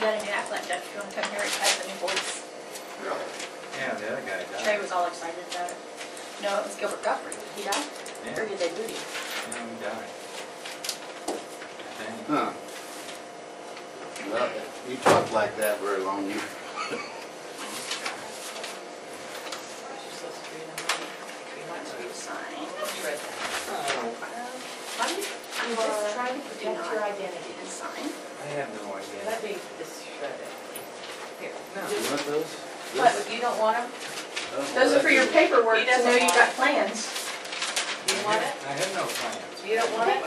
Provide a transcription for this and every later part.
got a new Aflac duck. If you want to come here, it has a new voice. Really? Yeah, the other guy died. Trey was all excited about it. No, it was Gilbert Guthrie. He died? Yeah. Or did they boot him? No, he died. Dang. Huh. Well, you talk like that very long. You. I'm just trying to protect your identity and sign. I have no idea. Let me just shred it. Here. No. You want those? What, you don't want them? Those are for your paperwork He to doesn't know you want got it. plans. You want it? I have no plans. You don't want it?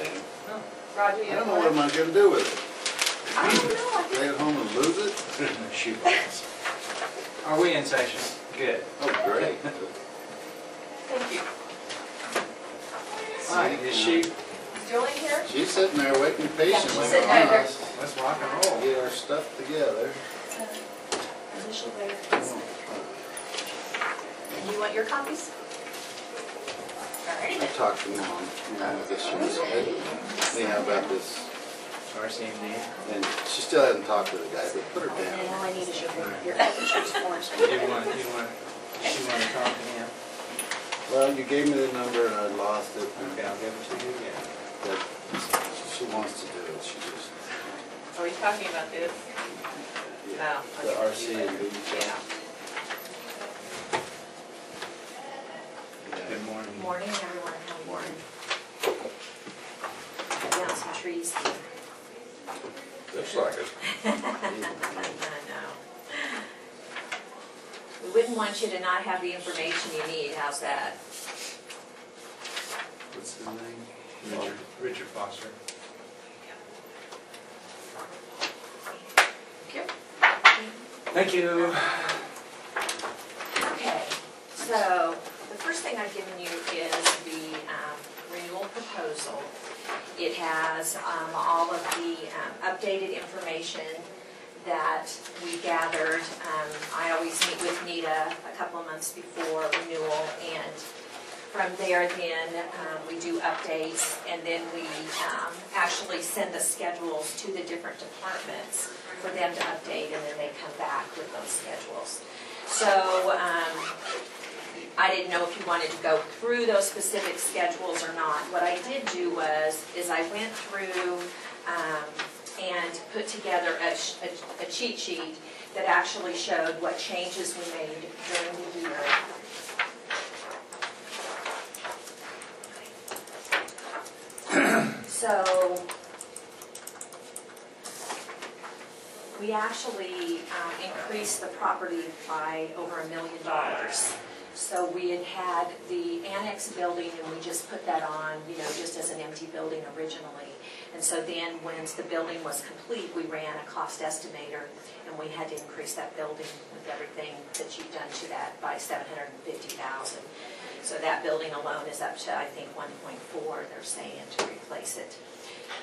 No. Roger, I you don't don't know what am want I going to do with it. I don't know. I think Stay at home and lose it? Shoebox. Are we in session? Good. Oh, great. Thank you. All right, is she? Is Julie here? She's sitting there waiting patiently she's sitting on there. us Let's rock and roll. to get our stuff together. initial there. And you want your copies? Alrighty I then. talked to Mom, I guess she was anyhow about this, RCMD. and she still hasn't talked to the guy, but put her And then all down. I need is your health insurance forms. She want to talk to him? Well, you gave me the number and I lost it. Okay, I'll give it to you again. But she wants to do it, she just, Are you talking about this? No. the RCMD Yeah. stuff. Good morning. Morning, everyone. How are you? Down some trees. Looks like it. I know. We wouldn't want you to not have the information you need. How's that? What's his name? Richard Foster. Thank you. Okay, so the first thing I've given you is the renewal proposal. It has all of the updated information that we gathered. I always meet with Nita a couple of months before renewal, and from there then we do updates, and then we actually send the schedules to the different departments for them to update, and then they come back with those schedules. So I didn't know if you wanted to go through those specific schedules or not. What I did do is I went through and put together a cheat sheet that actually showed what changes we made during the year. So we actually increased the property by over $1 million. So we had the annex building, and we just put that on, just as an empty building originally. And so then once the building was complete, we ran a cost estimator, and we had to increase that building with everything that you've done to that by $750,000. So that building alone is up to, I think, 1.4, they're saying, to replace it.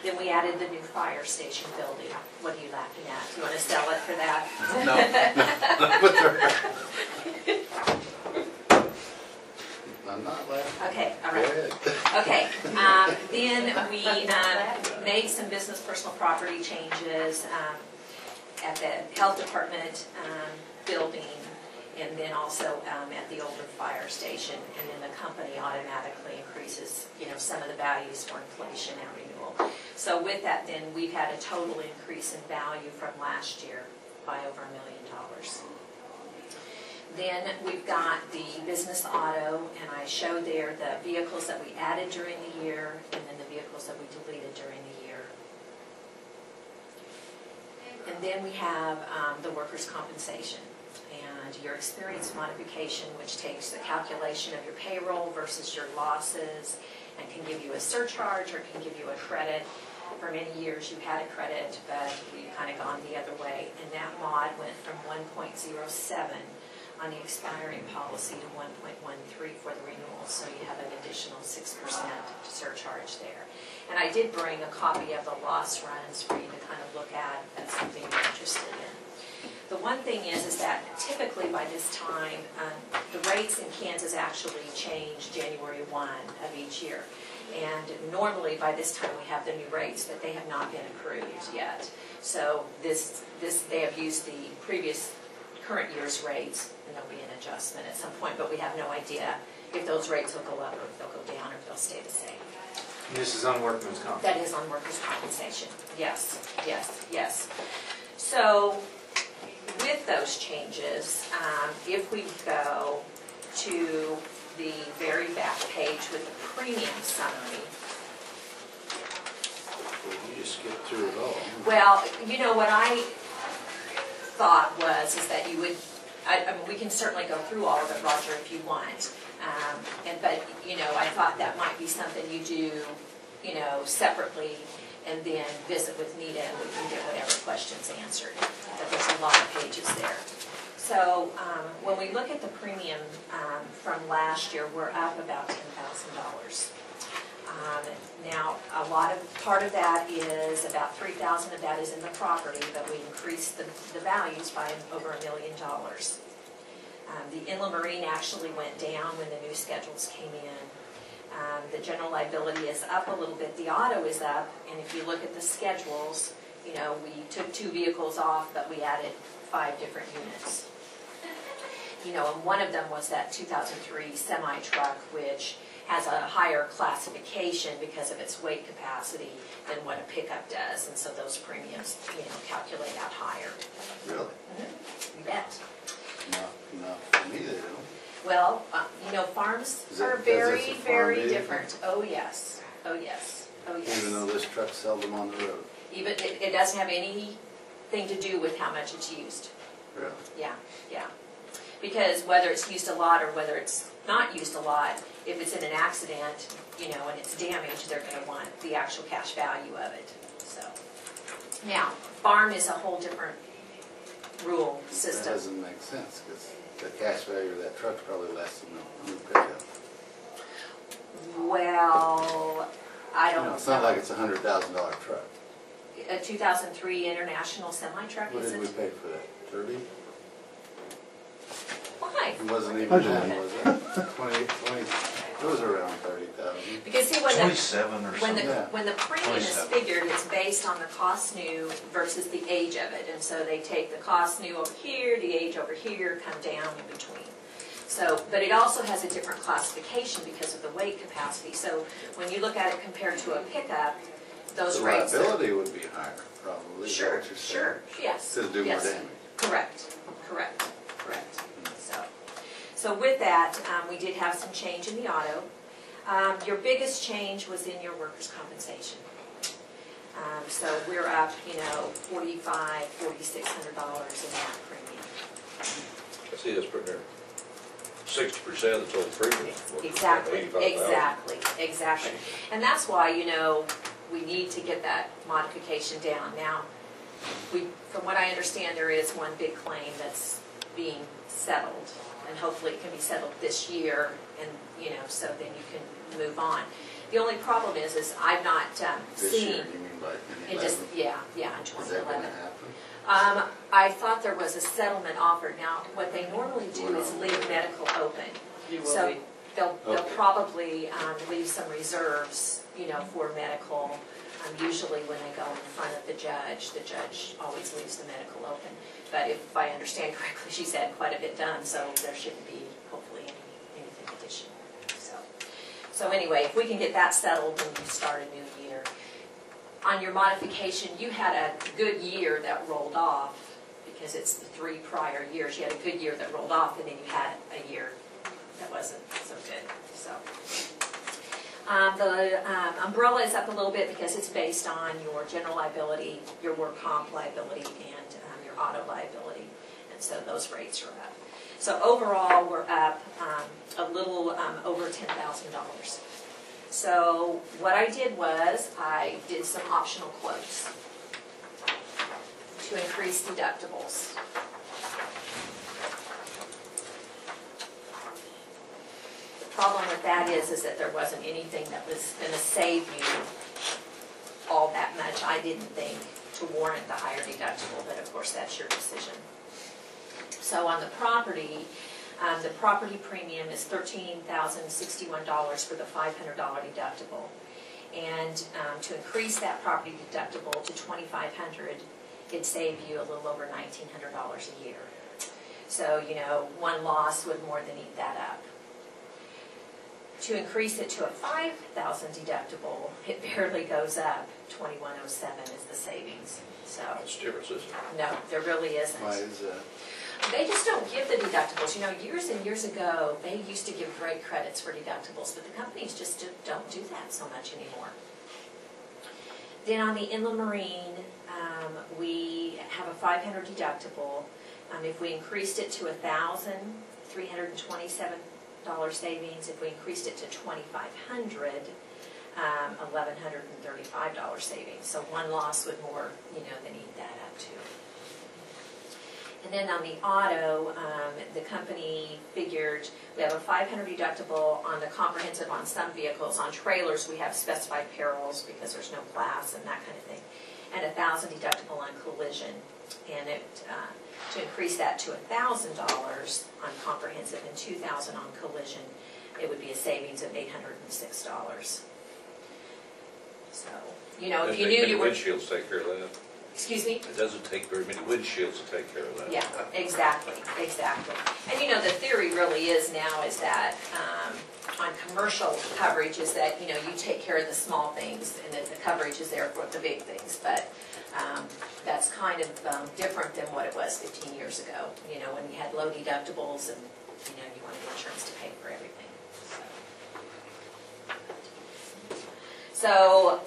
Then we added the new fire station building. What are you laughing at? You want to sell it for that? No. I'm not laughing. Okay, all Go right. ahead. Okay, then we made some business personal property changes at the health department building, and then also at the older fire station, and then the company automatically increases, some of the values for inflation at renewal. So with that, then we've had a total increase in value from last year by over $1 million. Then we've got the business auto, and I showed there the vehicles that we added during the year, and then the vehicles that we deleted during the year. And then we have the workers' compensation and your experience modification, which takes the calculation of your payroll versus your losses and can give you a surcharge or can give you a credit. For many years you had a credit, but we've kind of gone the other way, and that mod went from 1.07 on the expiring policy to 1.13 for the renewal, so you have an additional 6% surcharge there. And I did bring a copy of the loss runs for you to kind of look at. That's something you're interested in. The one thing is that typically by this time, the rates in Kansas actually change January 1 of each year. And normally by this time we have the new rates, but they have not been accrued yet. So they have used the previous current year's rates, and there'll be an adjustment at some point, but we have no idea if those rates will go up or if they'll go down or if they'll stay the same. And this is on workman's comp. That is on workers' compensation. Yes, yes, yes. So with those changes, if we go to the very back page with the premium summary. You just skip through it all. Well, you know what I thought is that you would, I mean, we can certainly go through all of it, Roger, if you want. But, you know, I thought that might be something you do, you know, separately and then visit with Nita and we can get whatever questions answered. But there's a lot of pages there. So when we look at the premium from last year, we're up about $10,000. Now, part of that is about $3,000 of that is in the property, but we increased the values by over $1 million. The inland marine actually went down when the new schedules came in. The general liability is up a little bit. The auto is up, and if you look at the schedules, you know, we took 2 vehicles off, but we added 5 different units. You know, and one of them was that 2003 semi-truck, which has a higher classification because of its weight capacity than what a pickup does, and so those premiums, you know, calculate out higher. Really? Mm-hmm. You bet. Not for me, they don't. Well, you know, farms are very, very different. Oh, yes. Oh, yes. Oh, yes. Even though this truck's seldom on the road. Even it doesn't have anything to do with how much it's used. Really? Yeah, yeah. Because whether it's used a lot or whether it's not used a lot, if it's in an accident, you know, and it's damaged, they're going to want the actual cash value of it. So, now, farm is a whole different rule system. That doesn't make sense because the cash value of that truck's probably less than the new pickup. Well, I don't know. It's not like it's a $100,000 truck. A 2003 International semi-truck, What is did it? we pay for that? 30? Why? It wasn't even that, was it? 20, it was around 30,000. Because see, when 27 or something. when the premium is 27. figured, it's based on the cost new versus the age of it. And so they take the cost new over here, the age over here, come down in between. So, but it also has a different classification because of the weight capacity. So when you look at it compared to a pickup, those The rates liability would be higher, probably. is that sure, what you're saying? sure, yes. To do yes. more damage. Correct, correct, correct. So with that, we did have some change in the auto. Your biggest change was in your workers' compensation. So we're up, you know, $4,600 in that premium. I see that's putting there 60% of the total premium. Exactly, 85,000. exactly. And that's why, you know, we need to get that modification down. Now, from what I understand, there is one big claim that's being settled, and hopefully it can be settled this year, and, you know, so then you can move on. The only problem is I've not This seen. year, you mean by It 2011? just, yeah, in Is that going 2011. to happen? I thought there was a settlement offered. Now, what they normally do is leave medical open. So they'll Okay. probably leave some reserves, you know, for medical. Usually when they go in front of the judge always leaves the medical open. But if I understand correctly, she's had quite a bit done, so there shouldn't be, hopefully, anything additional. So anyway, if we can get that settled, then you start a new year. On your modification, you had a good year that rolled off, because it's the 3 prior years. You had a good year that rolled off, and then you had a year that wasn't so good. So the umbrella is up a little bit because it's based on your general liability, your work comp liability, and your auto liability, and so those rates are up. So overall, we're up a little over $10,000. So what I did was I did some optional quotes to increase deductibles. The problem with that is that there wasn't anything that was going to save you all that much, I didn't think, to warrant the higher deductible, but of course that's your decision. So on the property, The property premium is $13,061 for the $500 deductible. And to increase that property deductible to $2,500, it'd save you a little over $1,900 a year. So, you know, one loss would more than eat that up. To increase it to a $5,000 deductible, it barely goes up. $2,107 is the savings. So That's different, isn't it? no, there really isn't. Why is that? They just don't give the deductibles. You know, years and years ago, they used to give great credits for deductibles, but the companies just don't do that so much anymore. Then on the inland marine, we have a $500 deductible. If we increased it to $1,327 savings. If we increased it to $2,500, $1,135 savings. So one loss would more, you know, than eat that up too. And then on the auto, the company figured we have a $500 deductible on the comprehensive on some vehicles. On trailers, we have specified perils because there's no class and that kind of thing. And $1,000 deductible on collision. And to increase that to $1,000 on comprehensive and $2,000 on collision, it would be a savings of $806. So, you know, if you knew you were... Windshields take care of that. Excuse me? It doesn't take very many windshields to take care of that. Yeah, exactly. And you know, the theory really is now is that on commercial coverage is that, you know, you take care of the small things and that the coverage is there for the big things. But that's kind of different than what it was 15 years ago, you know, when you had low deductibles and, you know, you wanted insurance to pay for everything. So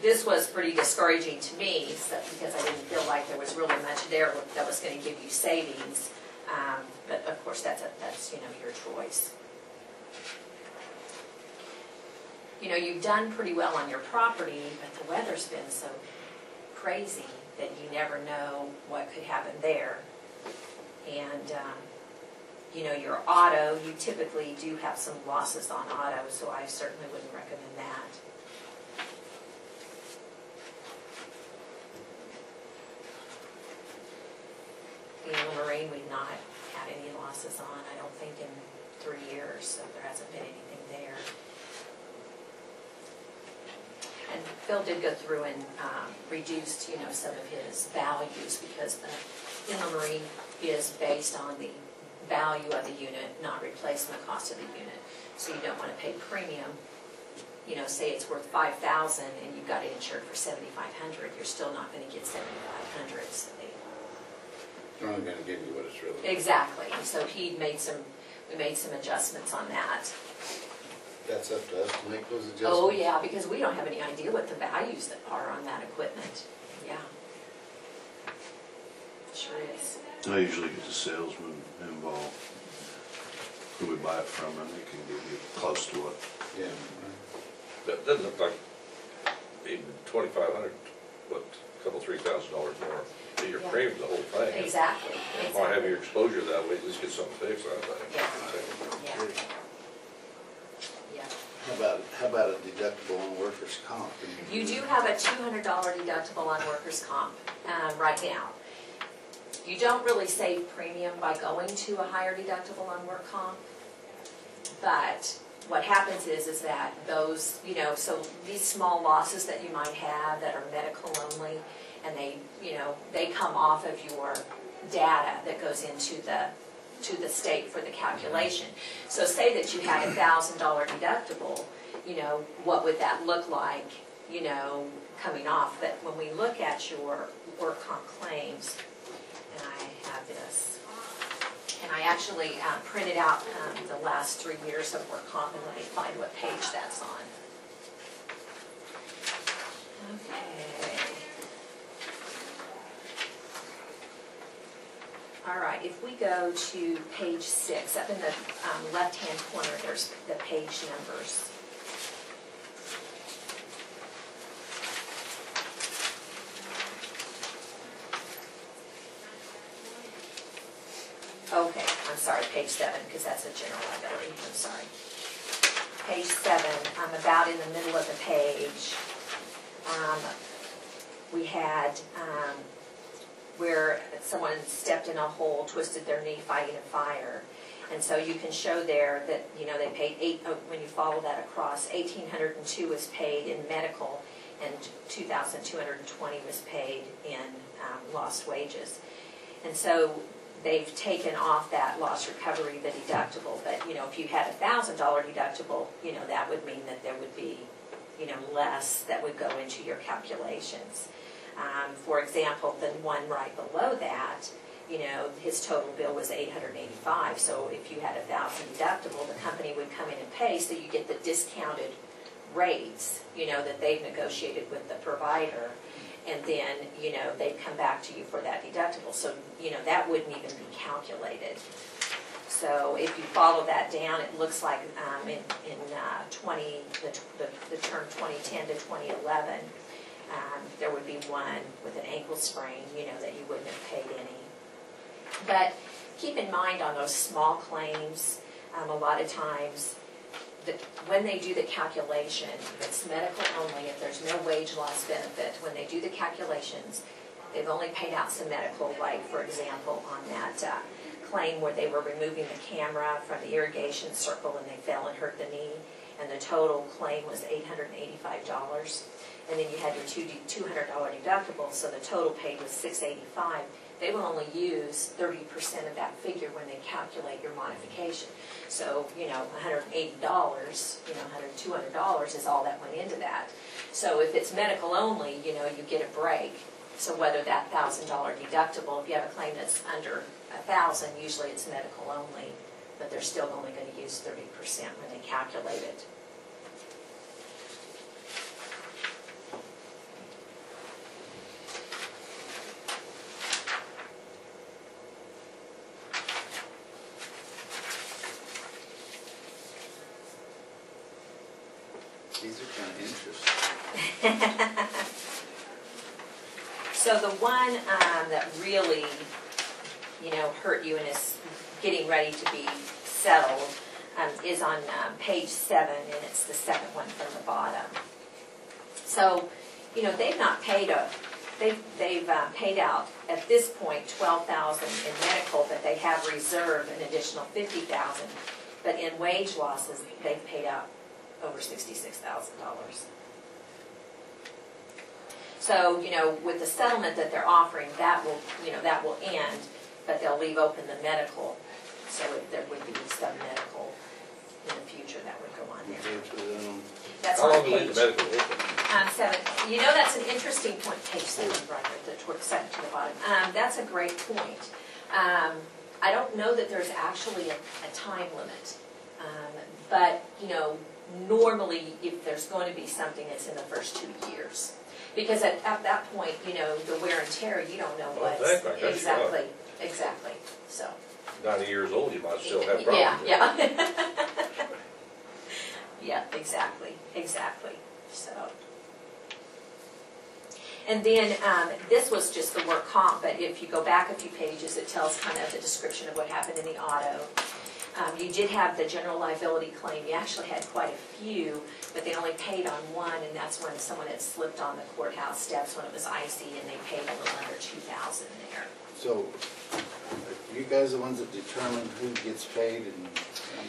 this was pretty discouraging to me because I didn't feel like there was really much there that was going to give you savings. But of course, that's you know, your choice. You know, you've done pretty well on your property, but the weather's been so crazy that you never know what could happen there. And you know, your auto, you typically do have some losses on auto, so I certainly wouldn't recommend that. The marine, we've not had any losses on, I don't think, in 3 years, so there hasn't been anything there. And Phil did go through and reduced, you know, some of his values because the inland marine is based on the value of the unit, not replacement cost of the unit. So you don't want to pay premium. You know, say it's worth $5,000 and you've got it insured for $7,500. You're still not going to get $7,500. So They're only going to give you what it's really. exactly. So we made some adjustments on that. That's up to us to make those adjustments? Oh, yeah, because we don't have any idea what the values that are on that equipment. Yeah. Sure is. I usually get the salesman involved. Who we buy it from, and they can give you close to it. Yeah. That doesn't look like even $2,500, but a couple, $3,000 more. Your Yeah. premium, the whole thing. Exactly. Why have your exposure that way? At least get something fixed, I think. Yeah. Yeah. How about a deductible on workers' comp? You do have a $200 deductible on workers' comp right now. You don't really save premium by going to a higher deductible on work comp, but what happens is that those, you know, so these small losses that you might have that are medical only, and they, you know, they come off of your data that goes into the state for the calculation. So say that you had a $1,000 deductible, you know, what would that look like, you know, coming off? But when we look at your work comp claims, and I have this, and I actually printed out the last 3 years of work comp, and let me find what page that's on. Okay. All right, if we go to page 6, up in the left-hand corner, there's the page numbers. Okay, I'm sorry, page 7, because that's a general liability. I'm sorry. Page 7, I'm about in the middle of the page. We had where someone stepped in a hole, twisted their knee fighting a fire. And so you can show there that, you know, they paid when you follow that across, $1,802 was paid in medical and $2,220 was paid in lost wages. And so they've taken off that loss recovery, the deductible, but, you know, if you had a $1,000 deductible, you know, that would mean that there would be, you know, less that would go into your calculations. For example, the one right below that, you know, his total bill was $885. So if you had a $1,000 deductible, the company would come in and pay, so you get the discounted rates, you know, that they've negotiated with the provider, and then, you know, they'd come back to you for that deductible. So, you know, that wouldn't even be calculated. So if you follow that down, it looks like in the term 2010 to 2011, there would be one with an ankle sprain, you know, that you wouldn't have paid any. But keep in mind on those small claims, a lot of times, when they do the calculation, if it's medical only, if there's no wage loss benefit, when they do the calculations, they've only paid out some medical, like, for example, on that claim where they were removing the camera from the irrigation circle and they fell and hurt the knee, and the total claim was $885. And then you had your $200 deductible, so the total paid was $685. They will only use 30% of that figure when they calculate your modification. So, you know, $180, you know, $200 is all that went into that. So if it's medical only, you know, you get a break. So whether that $1,000 deductible, if you have a claim that's under $1,000, usually it's medical only, but they're still only going to use 30% when they calculate it. These are kind of interesting. So the one that really, you know, hurt you and is getting ready to be settled is on page 7, and it's the second one from the bottom. So, you know, they've not paid they've paid out at this point $12,000 in medical, but they have reserved an additional $50,000. But in wage losses, they've paid out over $66,000. So, you know, with the settlement that they're offering, that will, you know, that will end, but they'll leave open the medical. So there would be some medical in the future that would go on there. That's How on long will page the medical open? 7. You know, that's an interesting point. Page 7, right, the second to the bottom. That's a great point. I don't know that there's actually a time limit, but, you know, normally if there's going to be something, it's in the first 2 years. Because at that point, you know, the wear and tear, you don't know Well, what's exactly. Exactly. So 90 years old, you might still have problems. Yeah. Yeah, exactly. So, and then this was just the work comp, but if you go back a few pages, it tells kind of the description of what happened in the auto. You did have the general liability claim. You actually had quite a few, but they only paid on one, and that's when someone had slipped on the courthouse steps when it was icy, and they paid a little under $2,000 there. So, are you guys the ones that determine who gets paid and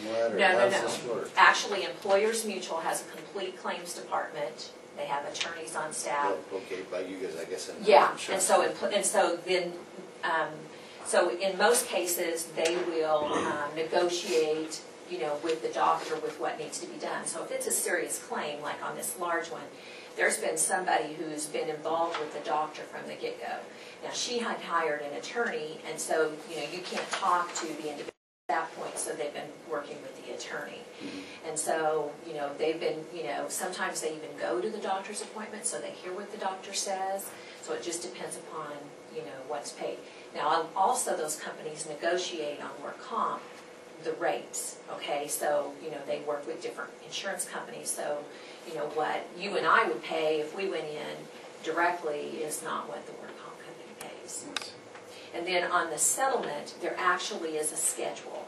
what, or No. how does this work? Actually, Employers Mutual has a complete claims department. They have attorneys on staff. Well, okay, by you guys, I guess. Yeah, Sure. So in most cases, they will negotiate, you know, with the doctor with what needs to be done. So if it's a serious claim, like on this large one, there's been somebody who's been involved with the doctor from the get-go. Now, she had hired an attorney, and so, you know, you can't talk to the individual at that point, so they've been working with the attorney. Mm-hmm. And so, you know, they've been, you know, sometimes they even go to the doctor's appointment, so they hear what the doctor says. So it just depends upon, you know, what's paid. Now, also those companies negotiate on work comp the rates, okay? So, you know, they work with different insurance companies. So, you know, what you and I would pay if we went in directly is not what the work comp company pays. And then on the settlement, there actually is a schedule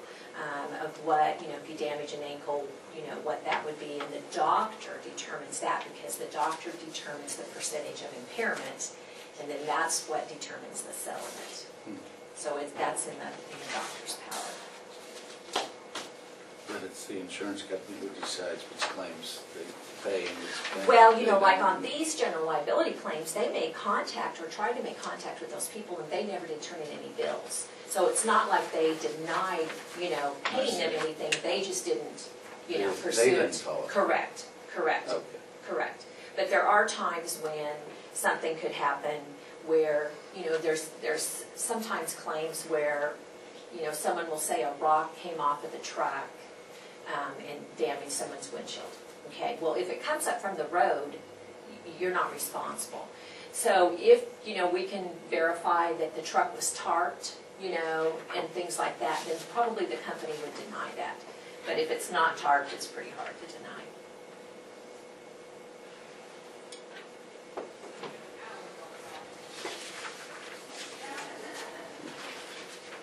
of what, you know, if you damage an ankle, you know, what that would be. And the doctor determines that, because the doctor determines the percentage of impairment, and then that's what determines the settlement. So that's in the doctor's power. But it's the insurance company who decides which claims they pay and which claims. Well, you they know, like don't. on these general liability claims, they made contact or tried to make contact with those people and they never did turn in any bills. So it's not like they denied, you know, paying them anything, they just didn't, you know, They pursue it. didn't follow it. Correct, correct, Okay. correct. But there are times when something could happen where, you know, there's sometimes claims where, you know, someone will say a rock came off of the truck and damaged someone's windshield. Okay, well, if it comes up from the road, you're not responsible. So if, you know, we can verify that the truck was tarped, you know, and things like that, then probably the company would deny that. But if it's not tarped, it's pretty hard to deny.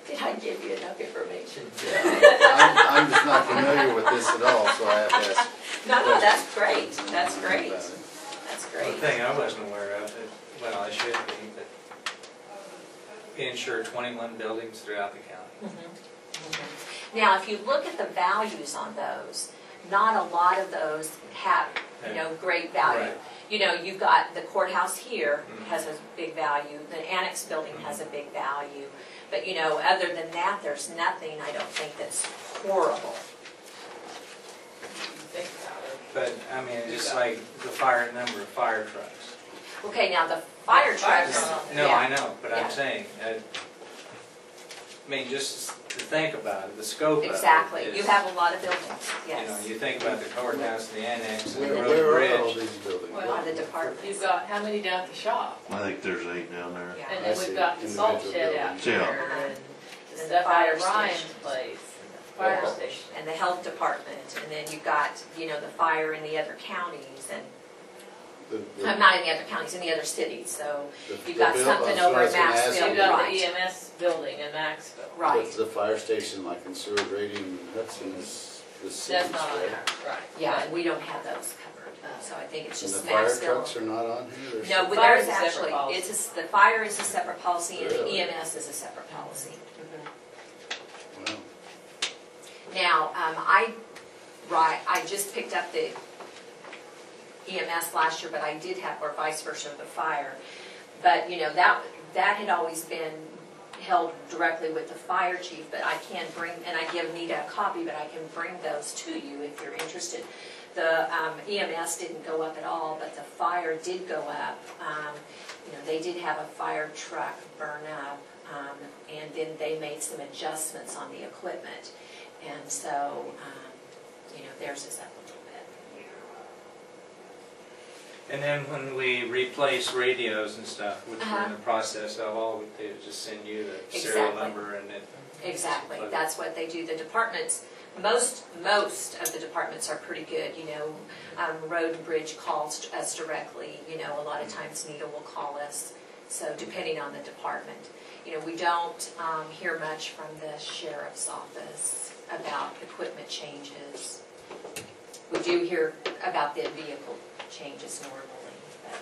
Did I give you enough information? I'm just not familiar with this at all, so I have to ask. No, that's great. That's great. about it. That's One great. thing I wasn't aware of, well, I should be, but we insure 21 buildings throughout the county. Now, if you look at the values on those, not a lot of those have, you know, great value. Right. You know, you've got the courthouse here Mhm. has a big value, the annex building has a big value. But, you know, other than that, there's nothing, I don't think, that's horrible. Think about it. But, I mean, just like the number of fire trucks. Okay, now the fire Yeah, fire trucks. trucks. No, yeah. I know, but Yeah. I'm saying, I mean, just to think about it, the scope of it. Exactly. is, You have a lot of buildings, You know, yes. you think about the courthouse, the annex, and the Where road and are all bridge. these buildings? A lot of the departments. You've got, how many down at the shop? I think there's 8 down there. Yeah. And I then see. we've got the salt Individual shed out buildings. Yeah. there, and And the the stuff out fire at Ryan's station. place, fire Wow. station. And the health department, and then you've got, you know, the fire in the other counties, and I'm not in the other counties, in the other cities, so you've got something over at Maxville. You've got Right. the EMS building in Maxville. Right, The fire station like in Seward Grady and Hudson is the city's, That's not on right? there, right. yeah, and we don't have those covered, so I think it's And just the fire Maxville. trucks are not on here? There's No, some- but Fire's there's a separate actually, policy. the fire is a separate policy, and the Really? EMS is a separate policy. Wow. Now, I just picked up the EMS last year, but I did have, or vice versa, the fire. But, you know, that had always been held directly with the fire chief, but I can bring, and I give Nita a copy, but I can bring those to you if you're interested. The EMS didn't go up at all, but the fire did go up. You know, they did have a fire truck burn up, and then they made some adjustments on the equipment. And so, you know, theirs is up a little bit. And then when we replace radios and stuff, which we're in the process of, all we do is just send you the serial Exactly. number and it. Exactly, that's what they do. The departments, most of the departments are pretty good, you know. Road and Bridge calls us directly, you know, a lot of times Nita will call us, so depending on the department. You know, we don't hear much from the sheriff's office about equipment changes. We do hear about the vehicle changes normally, but,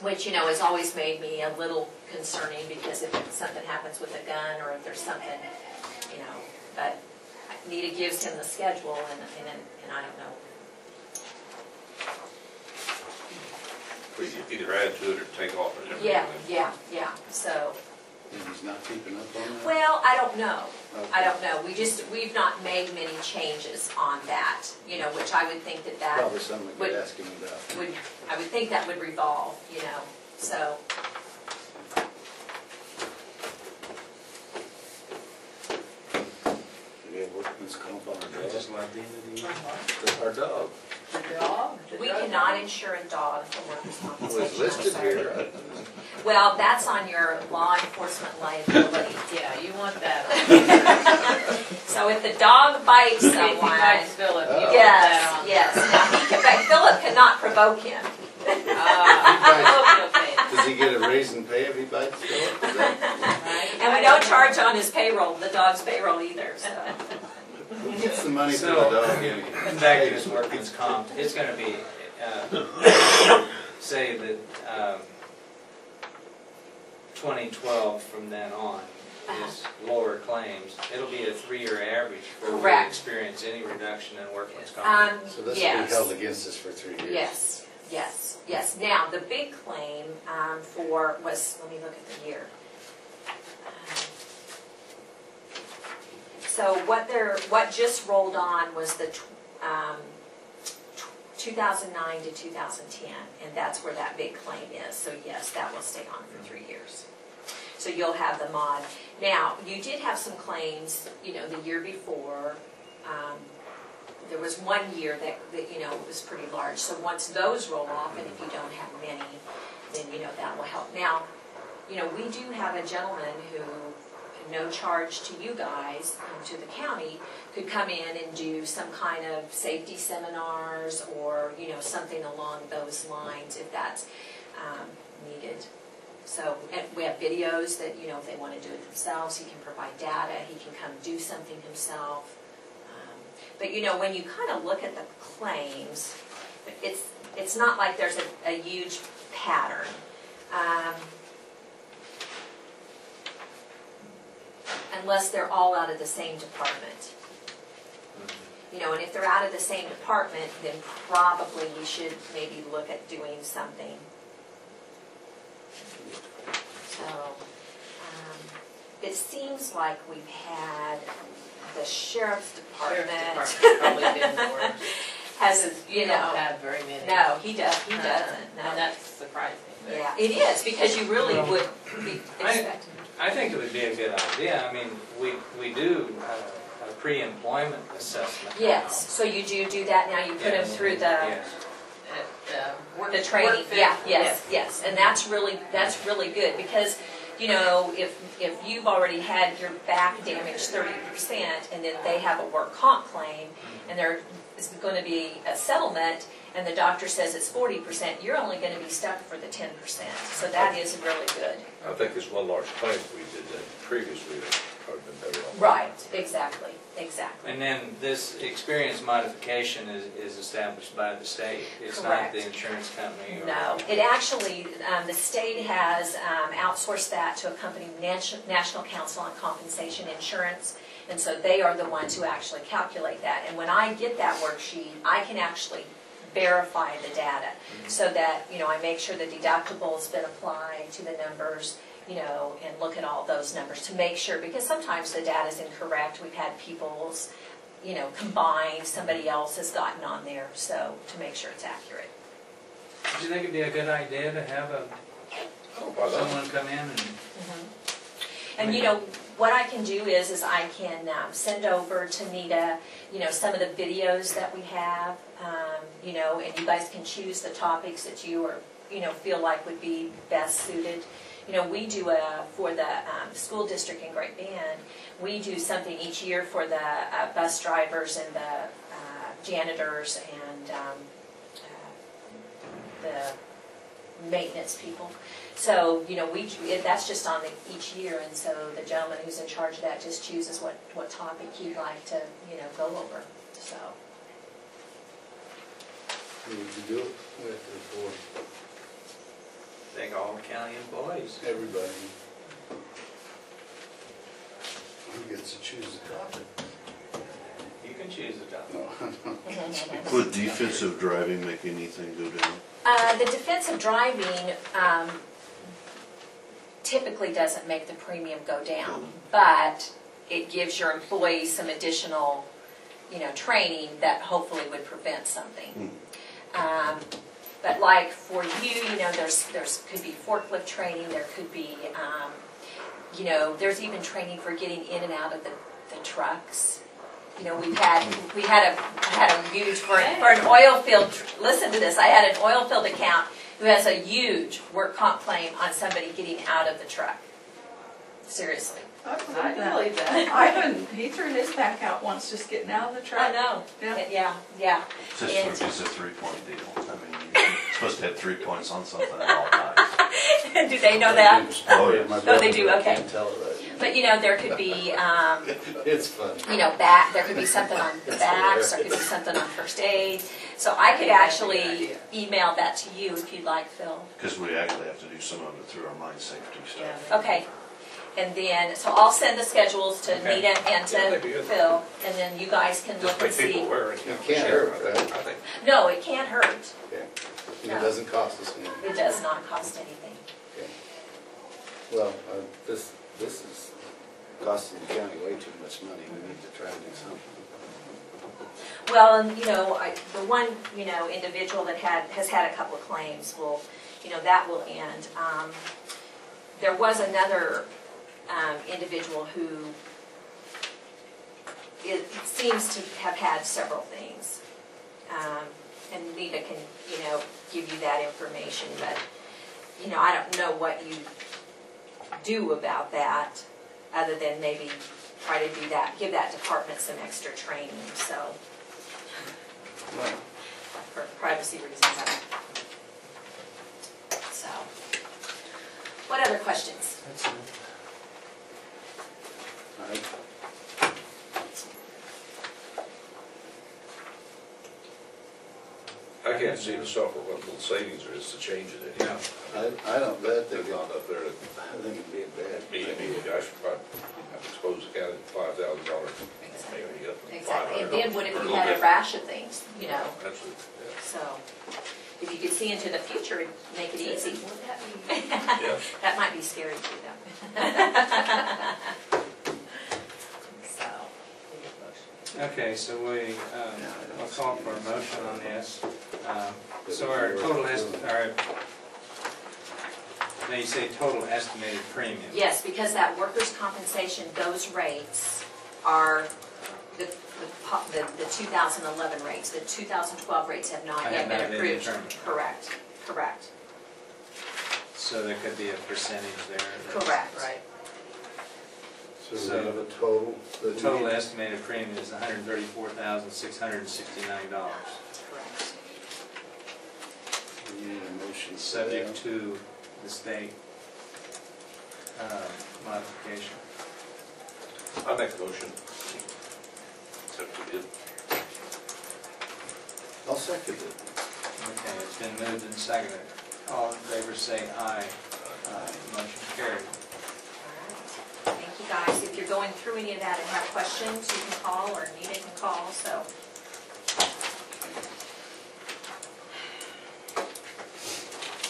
which, you know, has always made me a little concerning, because if something happens with a gun, or if there's something, you know, but Nita gives him the schedule, and I don't know. We either add to it or take off or something. Yeah, so, And he's not keeping up on that? well, I don't know. Okay. I don't know. We've not made many changes on that, you know, which I would think that Probably something we could would- ask him about. I would think that would revolve, you know, so. We have workman's comp on I our just dog. love the end of the year. Our dog The dog? the We drug cannot dog? insure a dog for workers' compensation. was listed I'm sorry. here. Well, that's on your law enforcement liability. Yeah, you want that So if the dog bites on. If he someone, bites Philip, you want yes, that on. yes. Now, Philip cannot provoke him. Okay. Does he get a raise in pay if he bites Philip? Is that- And we don't charge on his payroll, the dog's payroll either, so. Who gets the money for the So, dog? and back to this workman's comp, it's gonna be, say that 2012 from then on, is lower claims. It'll be a 3-year average before we Correct. experience any reduction in workman's comp. So this will be Yes. held against us for 3 years? Yes, yes, yes. Now, the big claim for was, let me look at the year. So what just rolled on was the 2009 to 2010, and that's where that big claim is. So yes, that will stay on for 3 years. So you'll have the mod. Now, you did have some claims, you know, the year before. There was 1 year that you know, was pretty large. So once those roll off, and if you don't have many, then, you know, that will help. Now, you know, we do have a gentleman who, no charge to you guys, to the county, could come in and do some kind of safety seminars or, you know, something along those lines if that's needed. So, and we have videos that, you know, if they want to do it themselves, he can provide data, he can come do something himself. But, you know, when you kind of look at the claims, it's not like there's a huge pattern. Unless they're all out of the same department. You know, and if they're out of the same department, then probably you should maybe look at doing something. So, it seems like we've had the sheriff's department. Sheriff's Department probably been more. Has, you You know. don't have very many. No, he doesn't, no. And that's surprising. Yeah, it is, because you really would be expecting. I think it would be a good idea. I mean, we do a pre-employment assessment. Yes, so you do that now, you put them Yes. through the, Yes. the training, Work fit. yeah, yes, and that's really good, because, you know, if you've already had your back damaged 30%, and then they have a work comp claim, and there is going to be a settlement, and the doctor says it's 40%, you're only going to be stuck for the 10%, so that is really good. I think this one large claim we did that previously, that probably been better off. Right, exactly. And then this experience modification is established by the state. It's Correct. not the insurance company. Or, No, it actually, the state has outsourced that to a company, National Council on Compensation Insurance, and so they are the ones who actually calculate that. And when I get that worksheet, I can actually verify the data, so that, you know, I make sure the deductible's been applied to the numbers, you know, and look at all those numbers to make sure, because sometimes the data's incorrect. We've had people's, you know, combined, somebody else has gotten on there, so to make sure it's accurate. Do you think it'd be a good idea to have someone come in and? And, you know, what I can do is I can send over to Nita, you know, some of the videos that we have, you know, and you guys can choose the topics that you are, you know, feel like would be best suited. You know, we do for the school district in Great Bend, we do something each year for the bus drivers and the janitors and the maintenance people. So, you know, that's just on each year, and so the gentleman who's in charge of that just chooses what topic he'd like to, you know, go over. So. Who would you do it with or for? I think all county employees. Everybody. Who gets to choose the topic? You can choose the topic. No. Would defensive driving make anything go down? The defensive driving typically doesn't make the premium go down, but it gives your employees some additional, you know, training that hopefully would prevent something. But like for you, you know, there's could be forklift training. There could be, you know, there's even training for getting in and out of the trucks. You know, I had a huge for an oil field. Listen to this. I had an oil field account who has a huge work comp claim on somebody getting out of the truck. Seriously. I believe that. Ivan, he threw his back out once just getting out of the truck. I know. Yeah. It's a 3-point deal. I mean, you're supposed to have 3 points on something at all times. Do they know that? Oh, yeah. Oh, they do. Okay. Can't tell that. But you know, there could be, It's fun. you know, there could be something on the backs, there could be something on first aid. So I could actually email that to you if you'd like, Phil. Because we actually have to do some of it through our mine safety stuff. Okay. And then, so I'll send the schedules to Okay. Nita and Yeah, that'd be to good. Phil, and then you guys can Just look and make see. people aware. It can't hurt, right? I think. No, it can't hurt. Okay. And No. it doesn't cost us anything. It does not cost anything. Okay. Well, this is costing the county way too much money. We need to try and do something. Well, and the one, individual that has had a couple of claims will, that will end. There was another individual who it seems to have had several things. And Nita can, give you that information, but, I don't know what you do about that, other than maybe try to do that, give that department some extra training, so, Well, for privacy reasons. So, what other questions? That's it. all right. I can't see the software, what little savings there is to change it. Yeah. I don't bet they There's get, not up there to I think it'd be a bad. maybe I should probably expose the county to $5,000, maybe up to Exactly, and $500 then what if or a you little had a bit. rash of things, Absolutely, yeah. so, if you could see into the future, it'd make it easy. Would that be? Yeah. That might be scary too, though. So, Okay, so I'll call for a motion on this. So our total now you say total estimated premium. yes, because that workers' compensation, those rates are the 2011 rates. The 2012 rates have not Have yet not been been approved. determined. Correct. So there could be a percentage there. Correct. Right. So we have a total. The total estimated premium is $134,669, Correct. We need a motion. for subject that. to the state modification. I make the motion. Except we did. I'll second it. Okay, it's been moved and seconded. All in favor say aye. Motion carried. All right. Thank you, guys. If you're going through any of that and have questions, you can call, or Nita can call, so.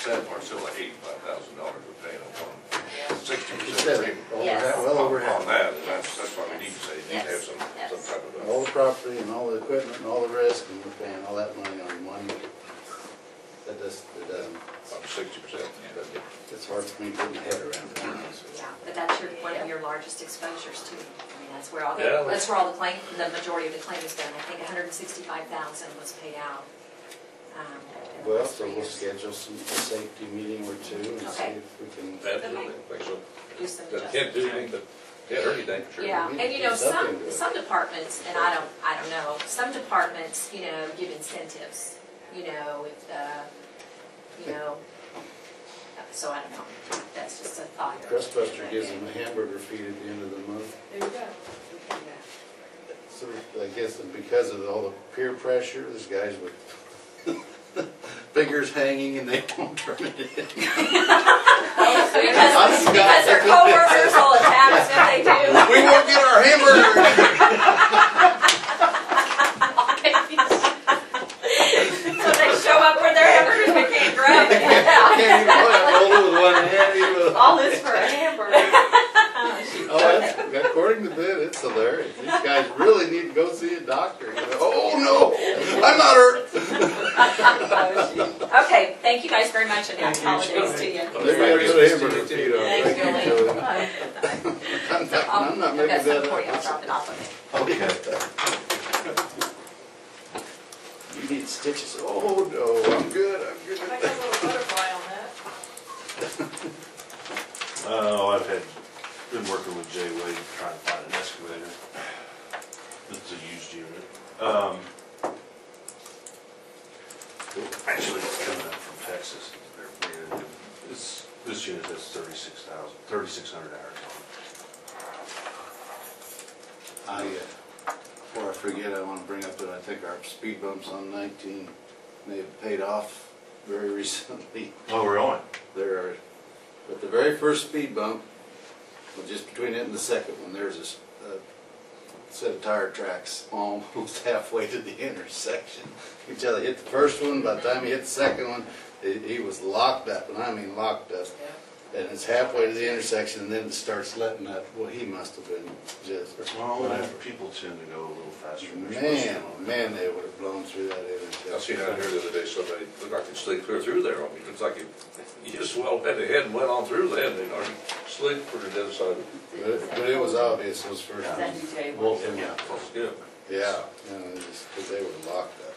Sad part, still like $85,000 we're paying on 60% You said premium. over Yes. half- Well over On half. that, and that's why we need to say, you need to have some Yes. type of All the property and all the equipment and all the risk, and we're paying all that money on one. It doesn't, on 60%. it's hard for me to get my head around it. to be honest with you. Yeah, but that's one of your largest exposures too. I mean, that's where all Yeah. the claim, the majority of the claim is done. I think 165,000 was paid out. In the Well, last so 3 we'll years. schedule a safety meeting or two and see Okay. if we can. Absolutely, I think so. Do some That adjustments. can't do anything, but can't hurt anything, sure. Yeah, We and need to do something to it. some departments, and I don't know, some departments, give incentives, if so I don't know, that's just a thought. Crustbuster gives them a hamburger feed at the end of the month. There you go. So I guess that because of all the peer pressure, there's guys with fingers hanging and they won't turn it in. Because their coworkers will attack us if they do. We won't get our hamburger. So they show up with their hamburgers, we can't grab it. Can't even hold it with one hand. Even. All this for a hamburger. Oh, that's, according to Ben, it's hilarious. These guys really need to go see a doctor. Oh no, I'm not hurt. Okay, thank you guys very much, and happy Thank you. holidays to you. They gotta put a hamburger feed on. Thanks, Thank you, Julie. Julie. I'm not I've making got some that for you, I'll up. drop it off of it. Okay. You need stitches. Oh no, I'm good. I'm good. I got a little butterfly on that. Oh, I've been working with Jay Wade trying to find an excavator. It's a used unit. Actually, it's coming up from Texas. They're brand new. This unit has 3,600 hours on it. Before I forget, I want to bring up that I think our speed bumps on 19 may have paid off very recently. Oh, really? There are, but the very first speed bump, Well, just between it and the second one, there's a set of tire tracks almost halfway to the intersection. You can tell he hit the first one, by the time he hit the second one, he was locked up, and I mean locked up. And it's halfway to the intersection, and then it starts letting up. Well, he must have been just, Well, people tend to go a little faster than they're man, supposed to. man, they would have blown through that I intersection. seen out here the other day, somebody looked like it slid clear through there. I mean, it's like you just well went ahead and went on through there, and they already slid for the other side of it. But it was obvious those first Is that you, Jay? Wolf, Yeah. Yeah. yeah, and because they were locked up.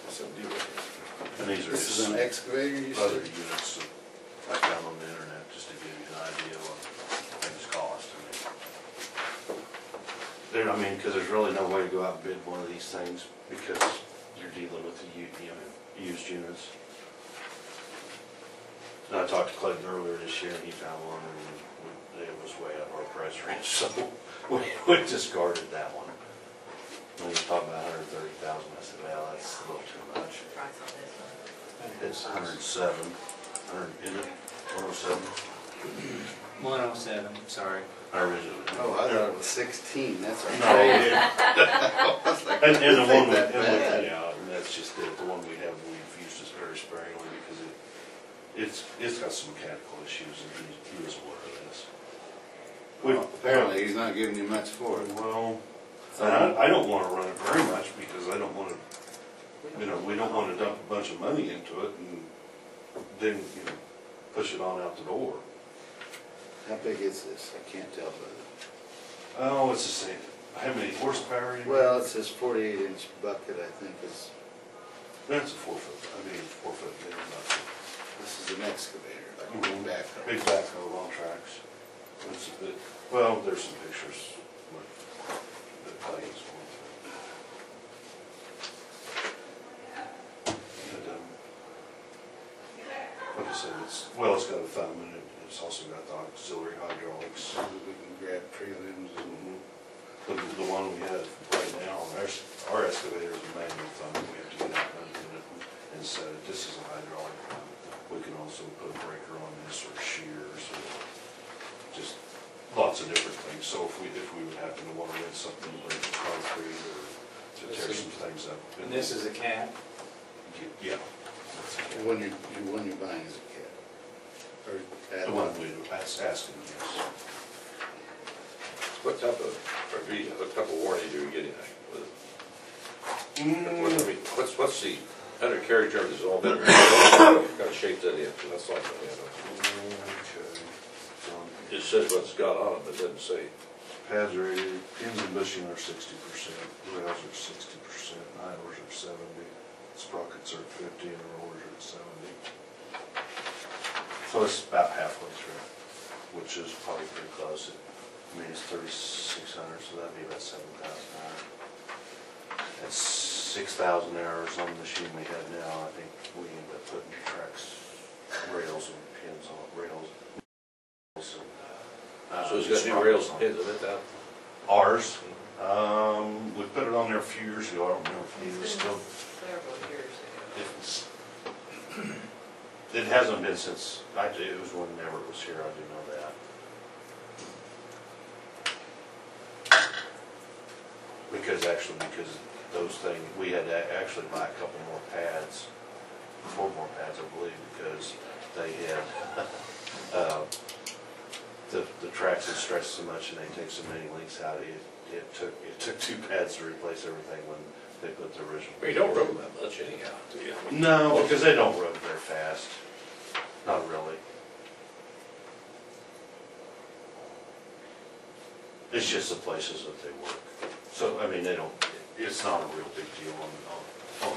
So, And these are this just is some an excavator, you other said? units that I found on the internet, just to give you an idea of what things cost. I mean, because there's really no way to go out and bid one of these things, because you're dealing with the used units. And I talked to Clayton earlier this year, and he found one, and it was way up our price range, so we discarded that one. When he was talking about $130,000, I said, well, that's a little too much. Price on this one. It's 107, isn't it? 107? 107, sorry. Originally. Oh, I thought it was 16, that's right. No, yeah. I was like, And the one we, that bad. yeah, and that's just it, the one we have, we've used this very sparingly because it's got some mechanical issues, and he was aware of this. Well, apparently he's not giving you much for it. Well, and I don't wanna run it very much, because I don't wanna, we don't wanna dump a bunch of money into it and then, push it on out the door. How big is this? I can't tell by Oh, it's the same, how many horsepower? the. Well, it says 48-inch bucket, I think is. That's a 4 foot, 4 foot big bucket. This is an excavator, like a big backhoe. Big backhoe on tracks. It's a bit, well, there's some pictures that Clay is going through. Like I said, it's got a thumb, and it's also got the auxiliary hydraulics. We can grab tree limbs and. The one we have right now, our excavator is a manual thumb, we have to get out and unpin it and set it. This is a hydraulic thumb. We can also put a breaker on this, or shears, or just lots of different things. So if we would happen to want to rent something like concrete or to tear some things up. And this is a cat? Yeah. The one you're buying is a cat. Or The one we were asking, yes. What type of warranty do you get in with it? I mean, what's the undercarriage of it? Is all better? Kind of shape that in, so that's all. It says what it's got on it, but it doesn't say. Pads are 80, pins and bushing are 60%, rails are 60%, idlers are 70, sprockets are 50, and rollers are at 70. So it's about halfway through, which is probably pretty close. I mean, it's 3,600, so that'd be about 7,000 hours. That's 6,000 hours on the machine we have now. I think we end up putting tracks, rails, and pins on rails. So it's got new rails and pins in it now? Ours. We put it on there a few years ago. I don't remember if it was still. Several years ago. It hasn't been since, it was when Everett was here, I do know that. Because those things, we had to actually buy a couple more pads, 4 more pads, I believe, because they had, the tracks had stretched so much and they take so many links out, it took 2 pads to replace everything when they put the original. Well, you don't rub them that much anyhow, do you? I mean, No, because they don't rub very fast. Not really. It's just the places that they work. So, I mean, it's not a real big deal on the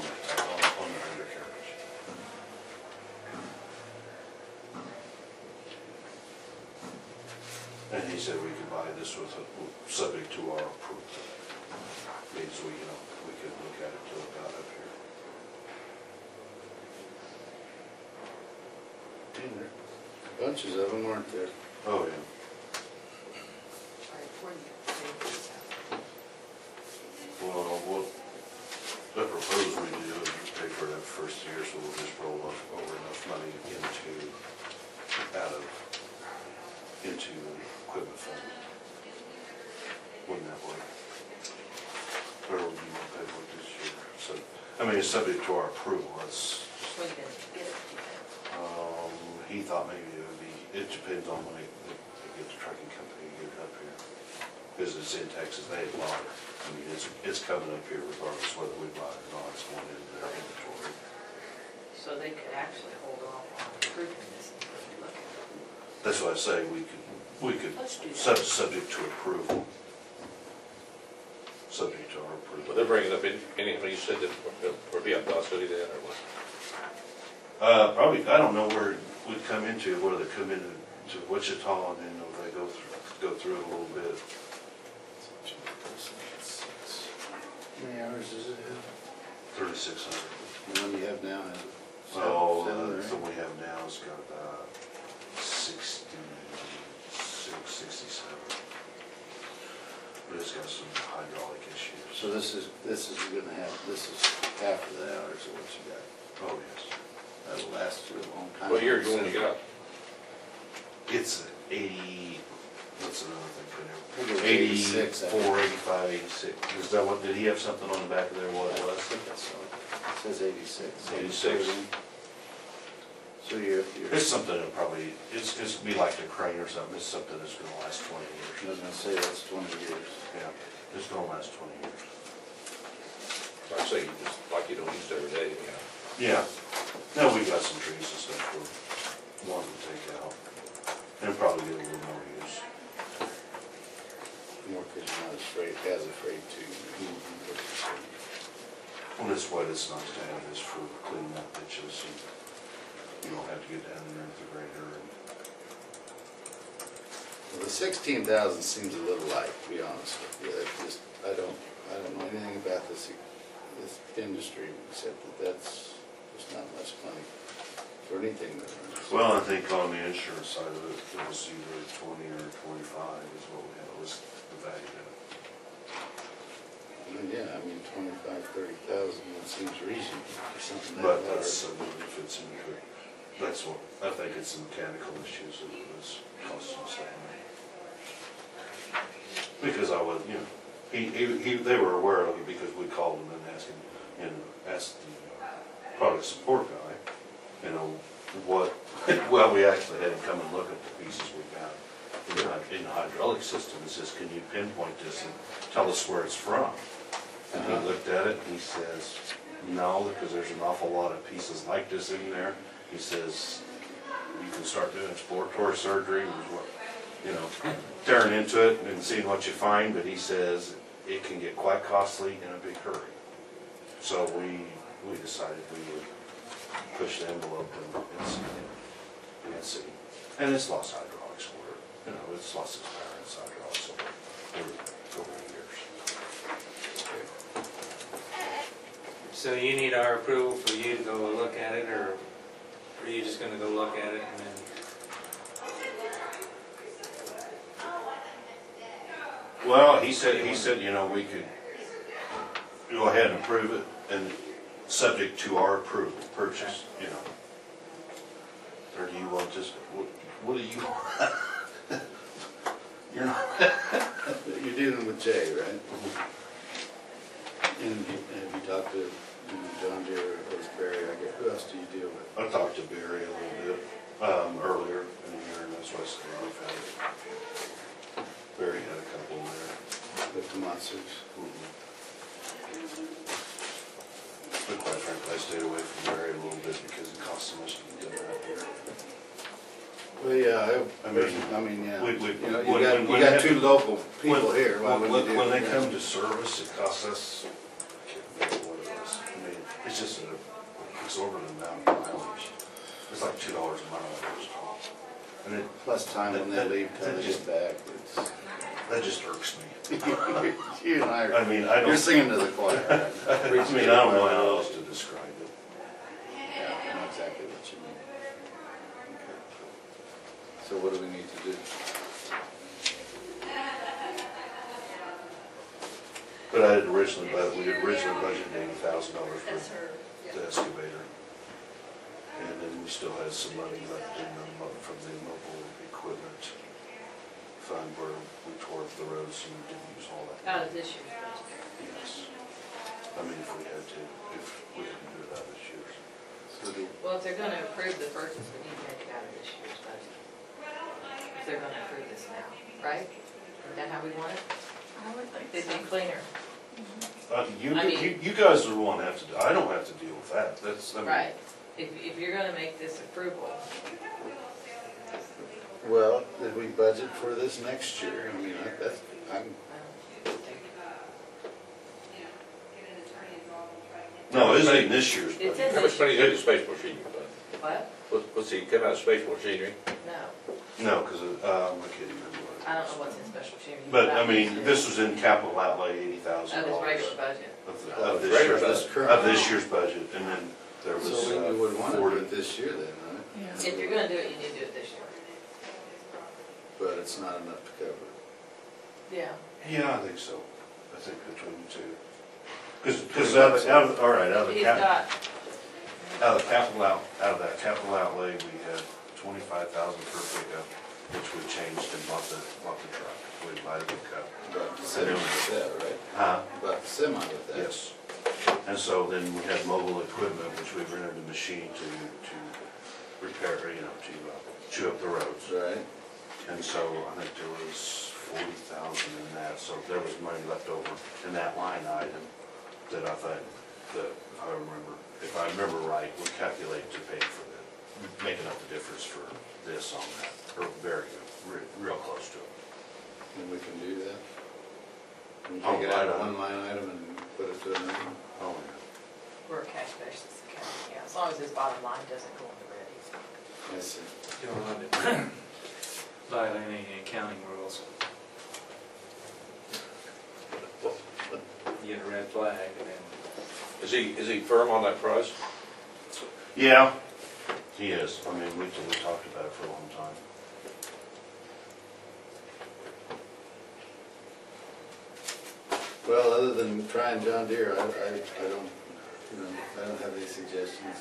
undercarriage. And he said we could buy this subject to our approval. Means we could look at it till it got up here. Bunches of them, weren't there? Oh, yeah. Well, what I propose we do is pay for that first year, so we'll just roll over enough money into equipment fund. Wouldn't that work? Or would you want to pay for it this year? So, I mean, it's subject to our approval, that's, When you gonna get it, do you think? he thought maybe it would be, it depends on when they get the trucking company to get it up here. Because it's in Texas, they bought it. I mean, it's coming up here regardless whether we buy it or not, it's going into their inventory. So they could actually hold off on approving this until we look at it. That's why I say we could, Let's do that. subject to approval. Subject to our Well, approval. they're bringing up anything you said that would be up to us, City then, or what? Probably, I don't know where it would come into, whether they come into Wichita and then they go through it a little bit. How many hours does it have? 3,600. The one you have now has Oh, seven, the right? one we have now has got about 66, 67. But it's got some hydraulic issues. So this is gonna have, this is half of the hours of what you got. Oh, yes. That'll last you a long time. What year you only got? It's 80, what's another thing for I think it there? was 86, I 84, think. 85, 86. Is that what, did he have something on the back of there, what it was? I think that's all. It says 86. 86. So you're, It's something that probably, it's be like the crane or something, it's something that's gonna last 20 I was years. gonna say that's 20 years. Yeah, it's gonna last 20 years. Like I say, you just, like you don't use it every day, yeah. Yeah. No, we got some trees and stuff we're wanting to take out. And probably get a little more use. More because you're not as afraid to. Well, that's why it's nice to have this for cleaning up ditches and you don't have to get down in there with the grader. Well, the 16,000 seems a little light, to be honest with you. It just, I don't know anything about this industry except that that's just not much money for anything that runs. Well, I think on the insurance side of it, it was either 20 or 25 is what we had was the value of it. I mean, yeah, I mean, 25,000, 30,000, that seems reasonable for something that But large. that's something that fits into it. That's what, I think it's the mechanical issues that was costing us that money. Because I was, you know, they were aware of it because we called them and asked the product support guy, you know, what, well, we actually had him come and look at the pieces we found in the hydraulic system. He says, can you pinpoint this and tell us where it's from? And he looked at it and he says, no, because there's an awful lot of pieces like this in there. He says, you can start doing exploratory surgery, you know, tearing into it and seeing what you find, but he says it can get quite costly in a big hurry. So we decided we would push the envelope and see. And it's lost hydraulics for it. You know, it's lost its power in hydraulics over the years. So you need our approval for you to go look at it, or are you just gonna go look at it and then? Well, he said, you know, we could go ahead and approve it and subject to our approval, purchase, you know. Or do you want just, what do you want? You're not. You're dealing with Jay, right? And have you talked to John Deere or Barry? I guess, who else do you deal with? I talked to Barry a little bit earlier in the year, and that's why I said we've had it. Barry had a couple there. The Tomatsus. But quite frankly, I stayed away from Barry a little bit because it costs so much to get them out here. Well, yeah, I mean, yeah. we- You know, when you they got have two local people here. Why wouldn't you do When they it? come to service, it costs us, I can't remember what it was. I mean, it's just an exorbitant amount of mileage. It's like $2 a mile at first haul. And it, Plus time when they leave till they just- get back. It's, that just irks me. you and I I mean, I you're don't, singing to the choir. I mean, I don't know how else to describe it. Yeah, I know exactly what you mean. Okay. So what do we need to do? But we had originally budgeted $80,000 for That's her. the excavator. And then we still had some money left in from the mobile equipment fund time where we tore up the roads and didn't use all that. Out of this year's budget. Yes. I mean, if we had to, if we couldn't do it out of this year's. Well, if they're gonna approve the purchase, we need to make it out of this year's budget. If they're gonna approve this now, right? Is that how we want it? I would think It'd so. be cleaner. You guys are the one that have to, I don't have to deal with that, that's, I mean. Right. If you're gonna make this approval, Well, did we budget for this next year? I mean, that's, I'm, I don't think. No, it isn't in this year's It's in budget. How much money is in the space machinery fund? What? What's he, come out of space machinery? No, No, because, I can't even remember what it I don't is. know what's in special machinery. But, I mean, this was in capital outlay, $80,000. Of his regular budget. Of this Regular year's, budget. of this year's budget, and then there was, so we would want to 40. do it this year then, right? Yeah. If you're gonna do it, you need to do it this year. But it's not enough to cover it. Yeah. Yeah, I think so. I think between the two. Because out of, all right, out of the He's cap, got, out of that capital outlay, we had 25,000 for a pickup, which we changed and bought the truck. We bought a pickup. About the semi with that, right? Huh? About the semi with that. Yes. And so then we had mobile equipment, which we rented a machine to repair, to chew up the roads. Right. And so I think there was 40,000 in that, so there was money left over in that line item that I thought, that if I remember right, we calculate to pay for making up the difference for this on that, or very good, real close to it. And we can do that? We Oh, take it out of right on. one line item and put it to another? Oh, we're a cash basis account, yeah, as long as his bottom line doesn't go in the red, he's fine. I see. You don't want to violate any accounting rules. You get a red flag and then. Is he firm on that price? yeah, he is. I mean, we talked about it for a long time. Well, other than trying John Deere, I don't, I don't have any suggestions.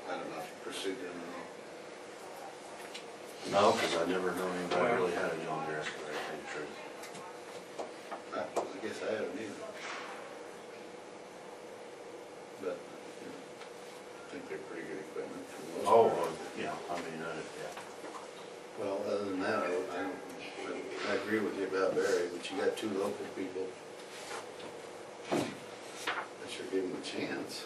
I don't know if you pursued them at all. No, because I never known anybody really had a John Deere excavator, to tell you the truth. I guess I haven't either. But, I think they're pretty good equipment for the most part. Oh, yeah, I mean, yeah. Well, other than that, I agree with you about Barry, but you got two local people. I should give them a chance.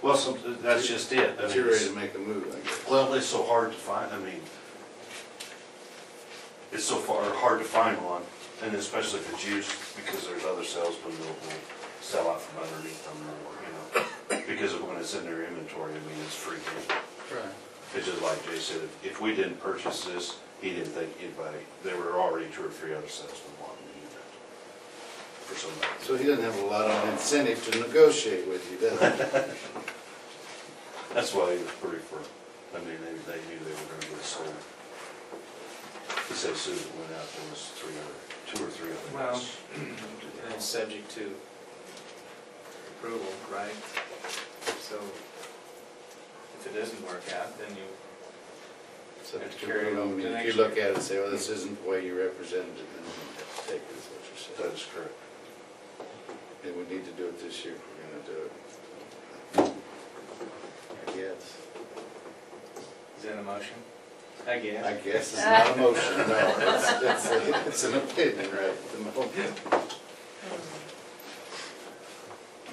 Well, that's just it. I But mean, you're ready to make a move, I guess. well, it's so hard to find, I mean, it's so hard to find one, and especially if it's used, because there's other salesmen that will sell out from underneath them, or, because of when it's in their inventory, I mean, it's free game. Right. It's just like Jay said, if we didn't purchase this, he didn't think anybody, there were already 2 or 3 other salesmen wanting to use it for somebody. So he doesn't have a lot of incentive to negotiate with you, does he? That's why he was pretty firm. I mean, they knew they were gonna get it sold. He said as soon as it went out, there was 2 or 3 other Well, guys. and it's subject to approval, right? So if it doesn't work out, then you So have to if carry it over to you next look year. at it and say, well, this isn't the way you represented it, then you have to take it, is what you're saying. That is correct. And we need to do it this year if we're gonna do it. I guess. Is that a motion? I guess. I guess it's not a motion, no, it's an opinion, right, at the moment.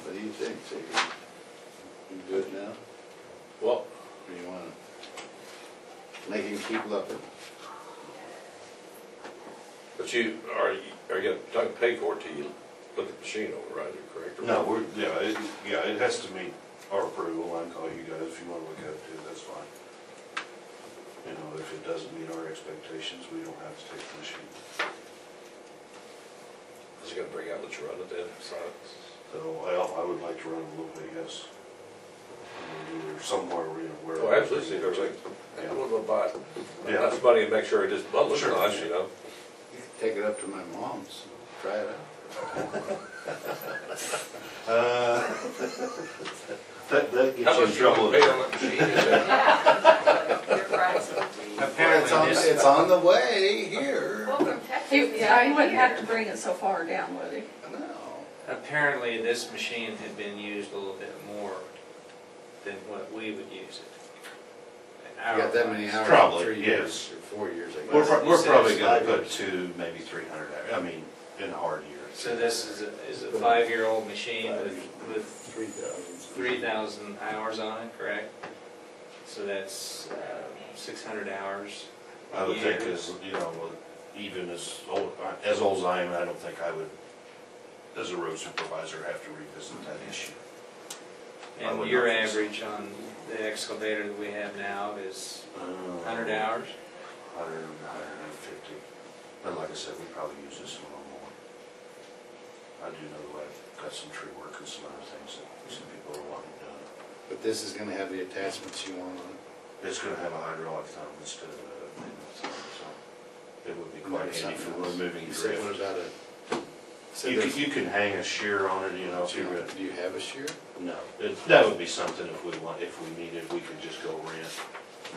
What do you think, Jake? You good now? Well, Or you wanna make him keep looking? but you gonna pay for it till you look at the machine over, right, correct? No, it has to meet our approval. I can call you guys if you wanna look at it too, that's fine. You know, if it doesn't meet our expectations, we don't have to take the machine. Is he gonna bring out, let you run it then, so? So, well, I would like to run a little bit, yes. I mean, either somewhere where. Oh, absolutely, see if there's like, a little bit buy it. Yeah. That's money and make sure it just, well, it looks Sure. nice, you know? You can take it up to my mom's, try it out. That gets How you in much you gonna trouble. pay on that machine? Is that- Yeah. on the way here. Well, from Texas. Yeah, he wouldn't have to bring it so far down, would he? No. Apparently, this machine had been used a little bit more than what we would use it. You got that many hours? Probably, 3 yes. years or 4 years, I We're, guess. pro- we're said probably it's gonna 5 put years. 2, maybe 300 hours, I mean, in a hard year. So this is a 5-year-old machine with 3,000. 3,000 hours on it, correct? So that's 600 hours. I would think as, you know, even as old as I am, I don't think I would, as a road supervisor, have to revisit that issue. I And would your not think so. average on the excavator that we have now is 100 hours? 100, 150. But like I said, we probably use this one more. I do know that I've got some tree work and some other things that some people are wanting done. But this is gonna have the attachments you want on it. It's gonna have a hydraulic thumb instead of a manual thumb, so it would be quite Maybe handy for something else. removing You said what drift. about it? So You can hang a shear on it, you know, if you would. do you have a shear? No, that would be something if we needed, we could just go rent.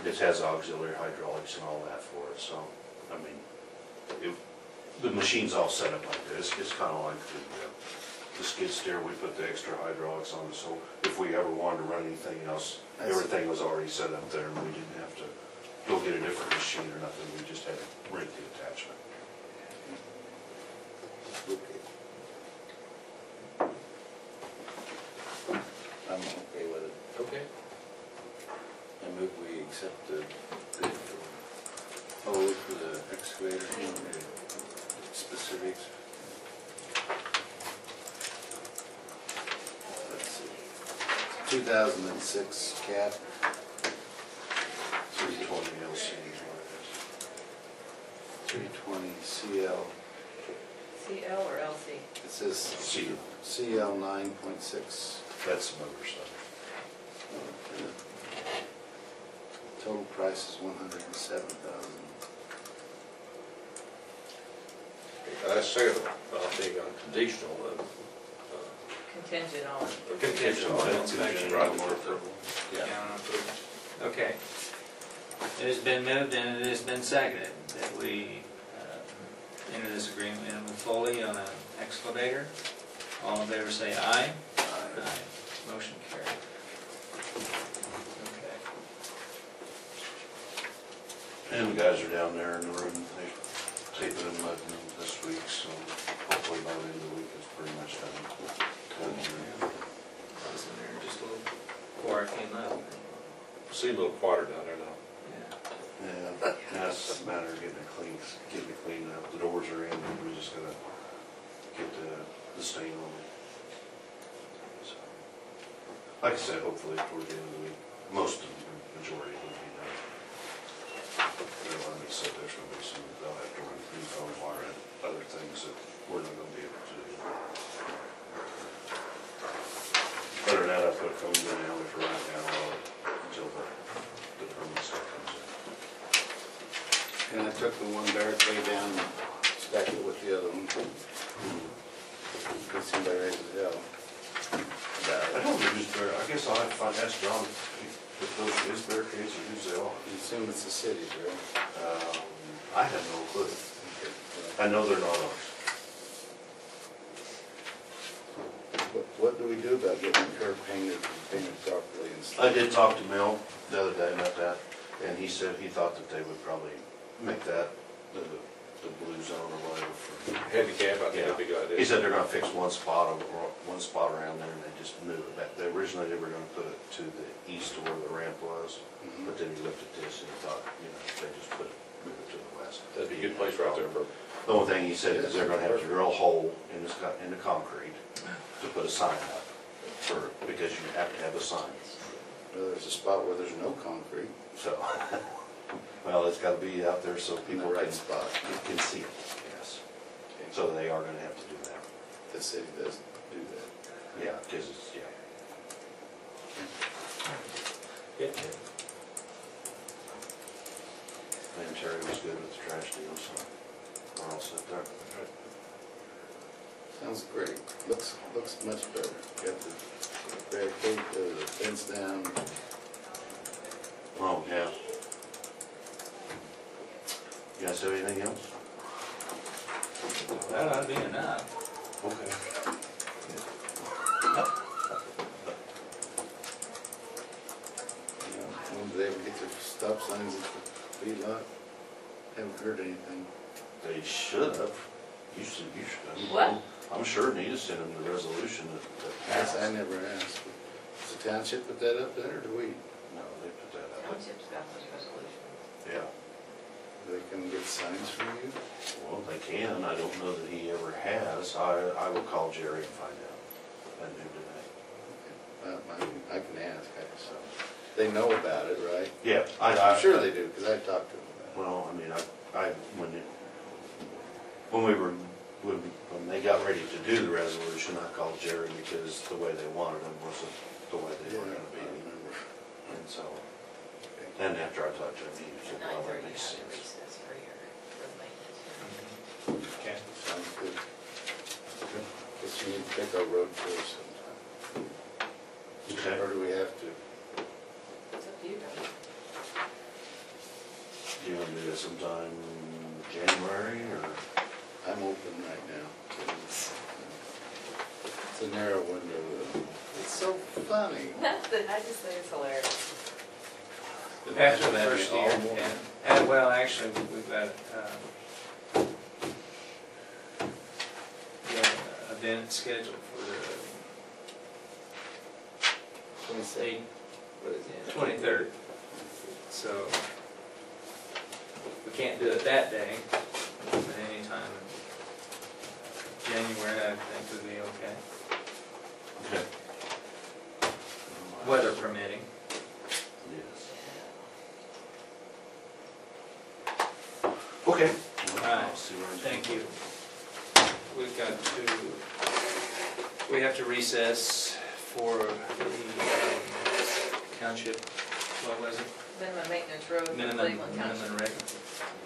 It has auxiliary hydraulics and all that for it, so, I mean, the machine's all set up like this. It's kind of like the skid steer, we put the extra hydraulics on it, so if we ever wanted to run anything else, everything was already set up there, and we didn't have to go get a different machine or nothing, we just had to rent the attachment. I'm okay with it. Okay. I move we accept the bid for Hole for the excavator, specifics. Let's see. 2006 cat. 320 LC is what it is. 320 CL. CL or LC? It says See, CL 9.6. that's the motor side. Total price is $107,000. I second, I'll take on conditional, Contingent on. contingent on inspection, right, more approval. Yeah, approved. Okay. It has been moved and it has been seconded that we enter this agreement with Foley on an excavator. All in favor say aye. Aye. Motion carried. Okay. And the guys are down there in the room, they're taping and mudding them this week, so hopefully by the end of the week it's pretty much done. I was in there just a little before I came up. See a little quieter down there now. Yeah. Yeah, now it's just a matter of getting it cleaned up. The doors are in, and we're just gonna get the stain on it. So, like I said, hopefully toward the end of the week, most of the majority will be done. Like I said, there's gonna be some, they'll have to run new phone wire and other things that we're not gonna be able to do. Other than that, I put a phone down there for right now, until the permit stuff comes in. And I took the one barricade down and stacked it with the other one. Get somebody ready to go. I don't know who's I guess I'll have to ask John if those his barricades or whose they are. You assume it's the city's, right? I have no clue. I know they're not ours. What do we do about getting the curb painted properly and stuff? I did talk to Mel the other day about that, and he said he thought that they would probably make that the blue zone or whatever for. Handicap, I think that'd be a good idea. He said they're gonna fix one spot around there, and they just moved it back. Originally, they were gonna put it to the east of where the ramp was, but then he looked at this and he thought, they just move it to the west. That'd be a good place right there for, The only thing he said is they're gonna have to drill a hole in the concrete to put a sign up because you have to have a sign. Well, there's a spot where there's no concrete. So, well, it's gotta be out there so In the people right spot. can see it, yes. So they are gonna have to do that. The city does do that. Yeah, because it's, yeah. And Terry was good with the trash deal, so we're all set there. Sounds great. Looks much better. Got the barricade, the fence down. Oh, yeah. guys have anything else? That ought to be enough. Okay. When do they ever get their stop signs at the feedlot? Haven't heard anything. They should have. You should. What? I'm sure Nita sent them the resolution that Yes, passed. I never asked. Does the township put that up then, or do we? No, they put that up. Township's got those resolutions. Yeah. Do they come get signs from you? Well, they can. I don't know that he ever has. I will call Jerry and find out. I knew today. I can ask, so. They know about it, right? Yeah, I'm sure they do, because I talked to them about Well, I mean, when they got ready to do the resolution, I called Jerry because the way they wanted them wasn't the way it. they were gonna I be. remember. And so, then after I talked to him, he said, well, that 9:30 makes has a sense. recess for maintenance. Okay. Sounds good. Guess you need to pick our road for us sometime. Okay. Or do we have to? It's up to you guys. Do you want to do that sometime January or? I'm open right now. It's a narrow window. It's so funny. Nothing, I just think it's hilarious. After the first year, and well, actually, we've got, the event scheduled for the 27. What is it? 23rd. So, we can't do it that day, but any time in January, I think would be okay, Okay. weather permitting. Yes. Okay. Right. I'll see where I'm Thank going. you. We have to recess for the township, what was it? Minimum maintenance road for Minimum Cleveland Township. rate.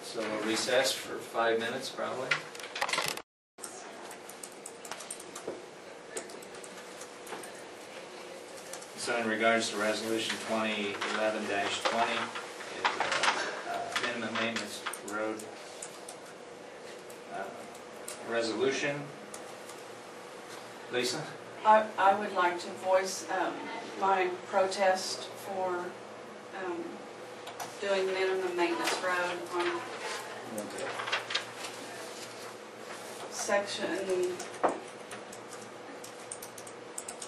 So we'll recess for 5 minutes probably. So in regards to resolution 2011-20, minimum maintenance road resolution. Lisa? I would like to voice my protest for doing minimum maintenance road on section,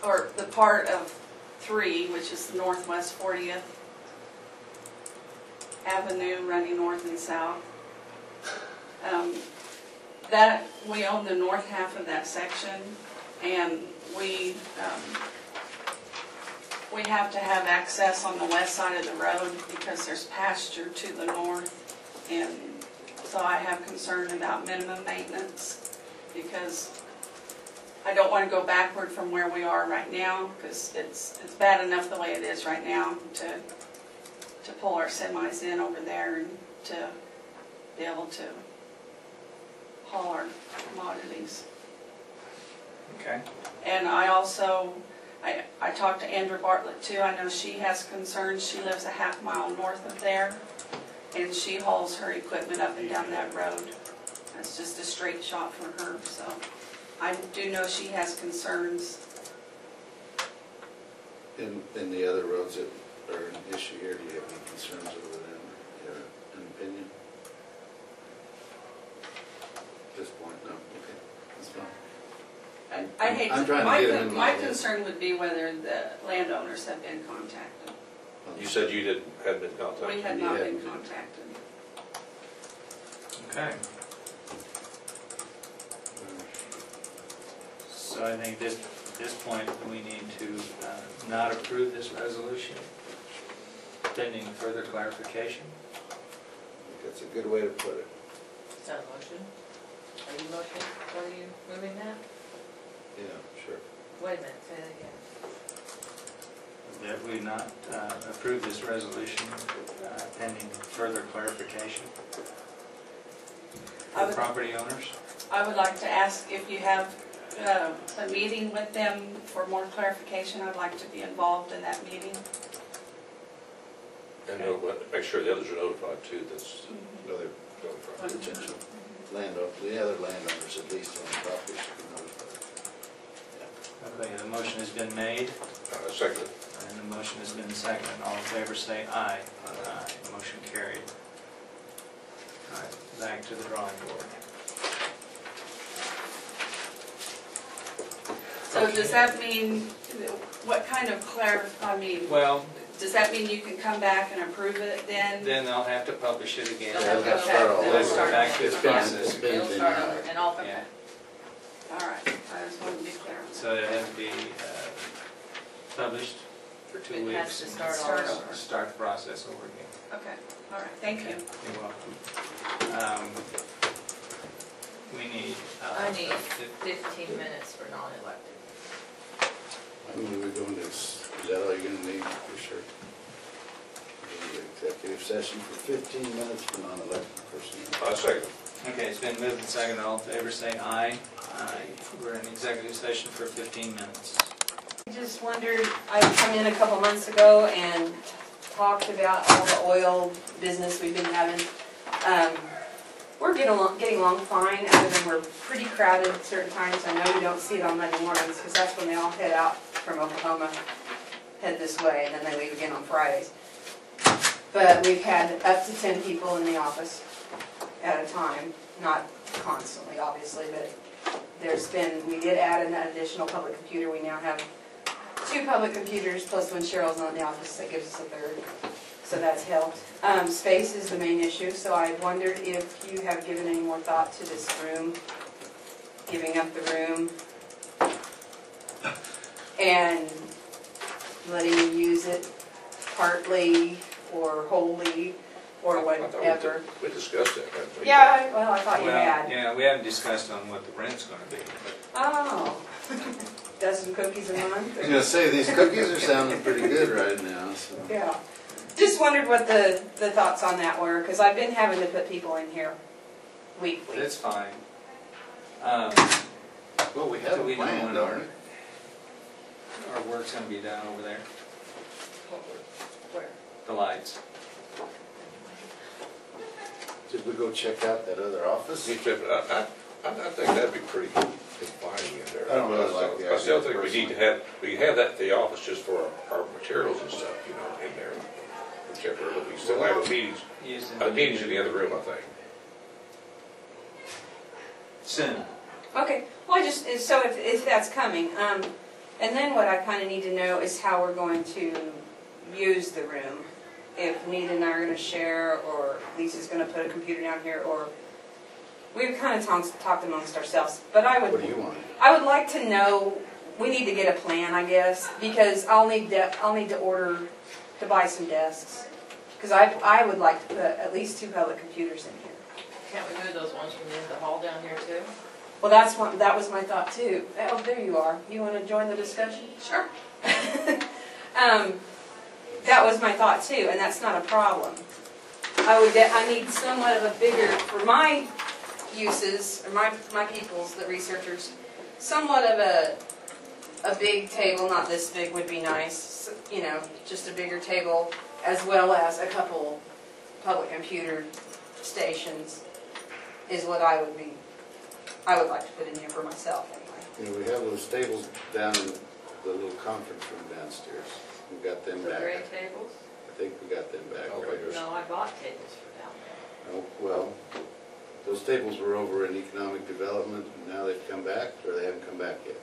or the part of 3, which is the Northwest 40th Avenue running north and south. That, we own the north half of that section, and we have to have access on the west side of the road because there's pasture to the north, and so I have concern about minimum maintenance because I don't want to go backward from where we are right now, because it's bad enough the way it is right now to pull our semis in over there and to be able to haul our commodities. Okay. And I also, I talked to Andrew Bartlett too. I know she has concerns. She lives a half mile north of there, and she hauls her equipment up and down that road. That's just a straight shot for her, so I do know she has concerns. In the other roads that are an issue here, do you have any concerns over them? Do you have an opinion? At this point, no. Okay, that's fine. I hate I'm to, trying to my, get it in con- my my head. concern would be whether the landowners have been contacted. You said you hadn't been contacted. We had You not hadn't been been. contacted. Okay. So I think at this point, we need to not approve this resolution pending further clarification. I think that's a good way to put it. Is that a motion? Are you motion? Are you moving that? Yeah, sure. Wait a minute, say that again. That we not approve this resolution pending further clarification I for would- property owners. I would like to ask if you have a meeting with them for more clarification. I'd like to be involved in that meeting. And make sure the others are notified too, that's, No, coming from. Potential landowner, the other landowners at least on the property should be notified. Okay, the motion has been made, Second. and the motion has been seconded. All in favor say aye. Aye. Motion carried. All right, back to the drawing board. So does that mean, what kind of Well, does that mean you can come back and approve it then? then they'll have to publish it again. They'll have to They'll start all they'll over. start Back to the It's been- process. it's been They'll 10 start years. over, and all, Yeah. All right, I just wanted to be clear on that. So it has to be published for 2 It weeks. has to start Start all over. Start the process over again. Okay, all right, thank you. You're welcome. We need. I need 15 minutes for non-elected. When we go into, is that all you're gonna need for sure? The executive session for 15 minutes for non-elected personnel. Second. Okay, it's been moved and seconded. All in favor say aye. Aye. We're in executive session for 15 minutes. I just wondered, I come in a couple months ago and talked about all the oil business we've been having. We're getting along fine, other than we're pretty crowded at certain times. I know you don't see it on Monday mornings, because that's when they all head out from Oklahoma, head this way, and then they leave again on Fridays. But we've had up to 10 people in the office at a time, not constantly, obviously, but we did add an additional public computer. We now have 2 public computers, plus when Cheryl's not in the office, that gives us a 3rd. So that's helped. Space is the main issue, so I wondered if you have given any more thought to this room, giving up the room, and letting you use it partly or wholly or I thought whatever. we discussed that, haven't we? Yeah, well, I thought you Well, had. yeah, we haven't discussed on what the rent's going to be. Oh, dozen cookies a month? I was gonna say, these cookies are sounding pretty good right now, so. Yeah. Just wondered what the thoughts on that were, because I've been having to put people in here weekly. That's fine. Well, we have Do we a know plan, when don't we? our work's going to be done over there, Where? the lights. Did we go check out that other office? I think that'd be pretty confining in there. I don't really like the I still idea think we have that, the office just for our materials and stuff, you know, in there. Temporarily, we still have the meetings, meetings in the other room, I think. Soon. Okay, well, so if that's coming, and then what I kind of need to know is how we're going to use the room. If Nita and I are going to share, or Lisa's going to put a computer down here, or we've kind of talked amongst ourselves. But What do you want? I would like to know. We need to get a plan, I guess, because I'll need to buy some desks, because I would like to put at least 2 public computers in here. Can't we move those ones from the end of the hall down here too? Well, that was my thought too. Oh, there you are. You want to join the discussion? Sure. That was my thought too, and that's not a problem. I need somewhat of a bigger, for my uses, or my people's, the researchers, somewhat of a big table, not this big would be nice, you know, just a bigger table, as well as a couple public computer stations is what I would like to put in here for myself anyway. You know, we have those tables down in the little conference room downstairs. We've got them The back. gray tables? I think we got them back. Oh, right? No, I bought tables for down there. Oh, well, those tables were over in economic development, and now they've come back, or they haven't come back yet?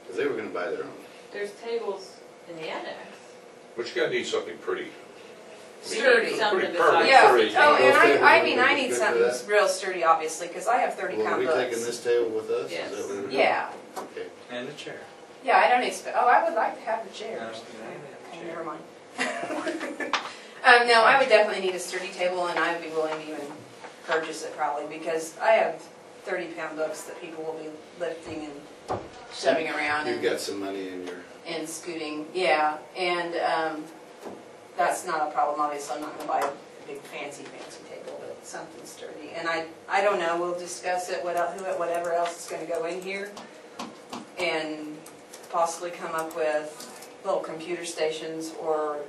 Because they were gonna buy their own. There's tables in the annex. But you're gonna need something pretty. Sturdy. Something Pretty beside. permanent. Yeah, Pretty- oh, and Those tables I would be need good something for that. real sturdy, obviously, because I have 30 Well, are pound we books. taking this table with us? Is Yes. that what we're doing? Yeah, Okay. And a chair. yeah, I don't expect, I would like to have the No, chairs. you Okay, have a never chair. mind. No, I would definitely need a sturdy table, and I'd be willing to even purchase it probably, because I have 30 pound books that people will be lifting and shoving around You've got some money in your, and scooting, yeah, and that's not a problem. Obviously, I'm not going to buy a big fancy table, but something sturdy. And I don't know, we'll discuss it, whatever else is going to go in here, and possibly come up with little computer stations or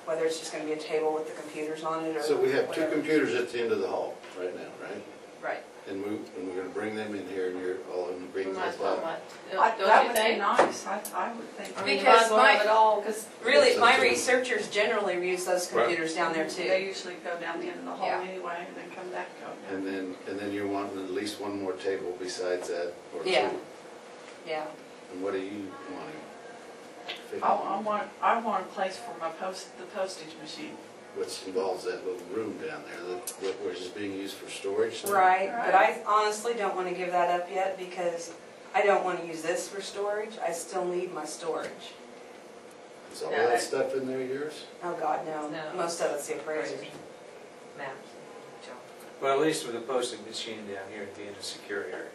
whether it's just gonna be a table with the computers on it or So we have two whatever. computers at the end of the hall right now, right? Right. And we're gonna bring them in here and you're all in We agreement might with as well, that? don't That you would be think? nice, I would think. I mean, you Because might as well have it all, because Really, So my it's a- researchers generally use those computers down there They too. usually go down the end of the hall Yeah. anyway, and then come back out. And then you're wanting at least one more table besides that, or two? Yeah. Yeah. And what are you wanting? 50? I want a place for the postage machine. Which involves that little room down there which is being used for storage? now? Right, but I honestly don't wanna give that up yet because I don't wanna use this for storage. I still need my storage. Is all that stuff in there yours? Oh, God, no. No. Most of it's the appraiser. Maps. Well, at least with the posting machine down here, it'd be in a secure area.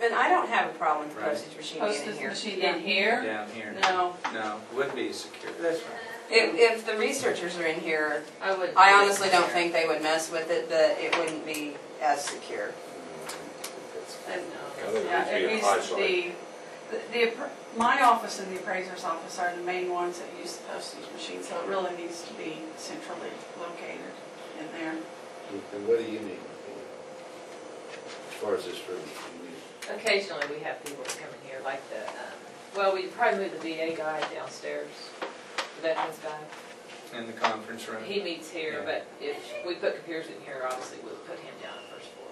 And I don't have a problem with the Right. postage machine being in Postage here. machine In down here? Down here. No, No, it would be secure, that's right. If the researchers are in here, I would. I honestly don't think they would mess with it, but it wouldn't be as secure. and, I think yeah, it it needs to needs be to a high be, my office and the appraiser's office are the main ones that use the postage machine, so it really needs to be centrally located in there. And what do you need? As far as this room, you need? Occasionally, we have people that come in here, like the, well, we probably move the VA guy downstairs, the veterans guy. In the conference room. He meets here, Yeah. but if we put computers in here, obviously we'll put him down on the first floor.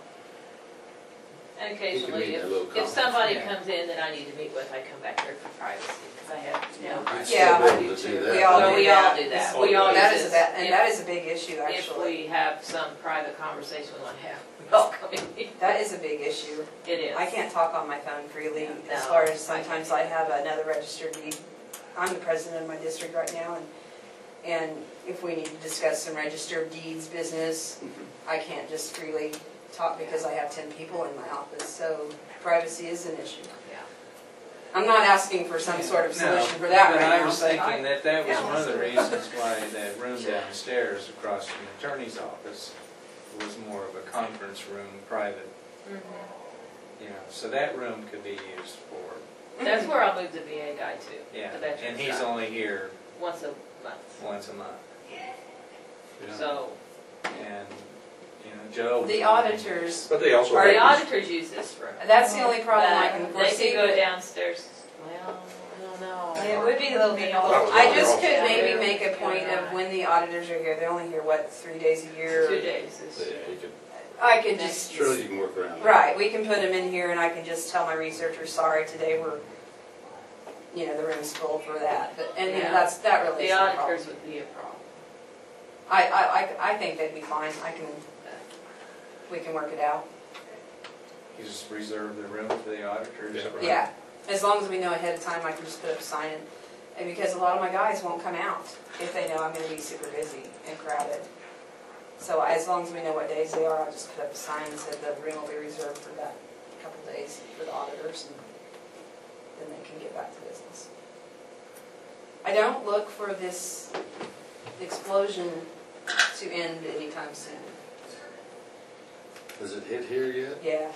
And meet occasionally, in a little if conference somebody room. comes in that I need to meet with, I come back here for privacy, because I have, You'd Yeah. still be able to do that. We all Well, do we that. all do that. We all That use is a, this. and that is a big issue, If actually. we have some private conversation we want to have, we all come in. That is a big issue. It is. I can't talk on my phone freely, No, as far as I sometimes can't. I have another registered deed. I'm the president of my district right now, and if we need to discuss some registered deeds business, I can't just freely talk because I have 10 people in my office, so privacy is an issue. Yeah. I'm not asking for some sort of No, solution for that right now. But I was thinking that was Yeah. one of the reasons why that room downstairs across from the attorney's office was more of a conference room, private, you know, so that room could be used for, That's where I'll move the VA guy to. yeah, The veterans and he's guy. only here Once a month. once a month. Yeah. So, And, you know, Joe. The auditors, But they also Are the have, auditors use this room. that's the only problem I can But They foresee. can go downstairs, well, I don't know. It would be a little bit, That was I all just they're could also- maybe make a point of when the auditors are here, they're only here, what, 3 days a year? 2 days is. yeah, you could, I could just, Surely you can work around that. right, we can put them in here and I can just tell my researchers, sorry, today we're, you know, the room's full for that, but, and Yeah. that really The is the problem. auditors would be a problem. I think they'd be fine, we can work it out. You just reserve the room for the auditors. Yeah. right? Yeah, as long as we know ahead of time, I can just put up a sign, and because a lot of my guys won't come out if they know I'm gonna be super busy and crowded. So as long as we know what days they are, I'll just put up a sign and say the room will be reserved for that couple days for the auditors, and then they can get back to business. I don't look for this explosion to end anytime soon. Has it hit here yet? Yeah,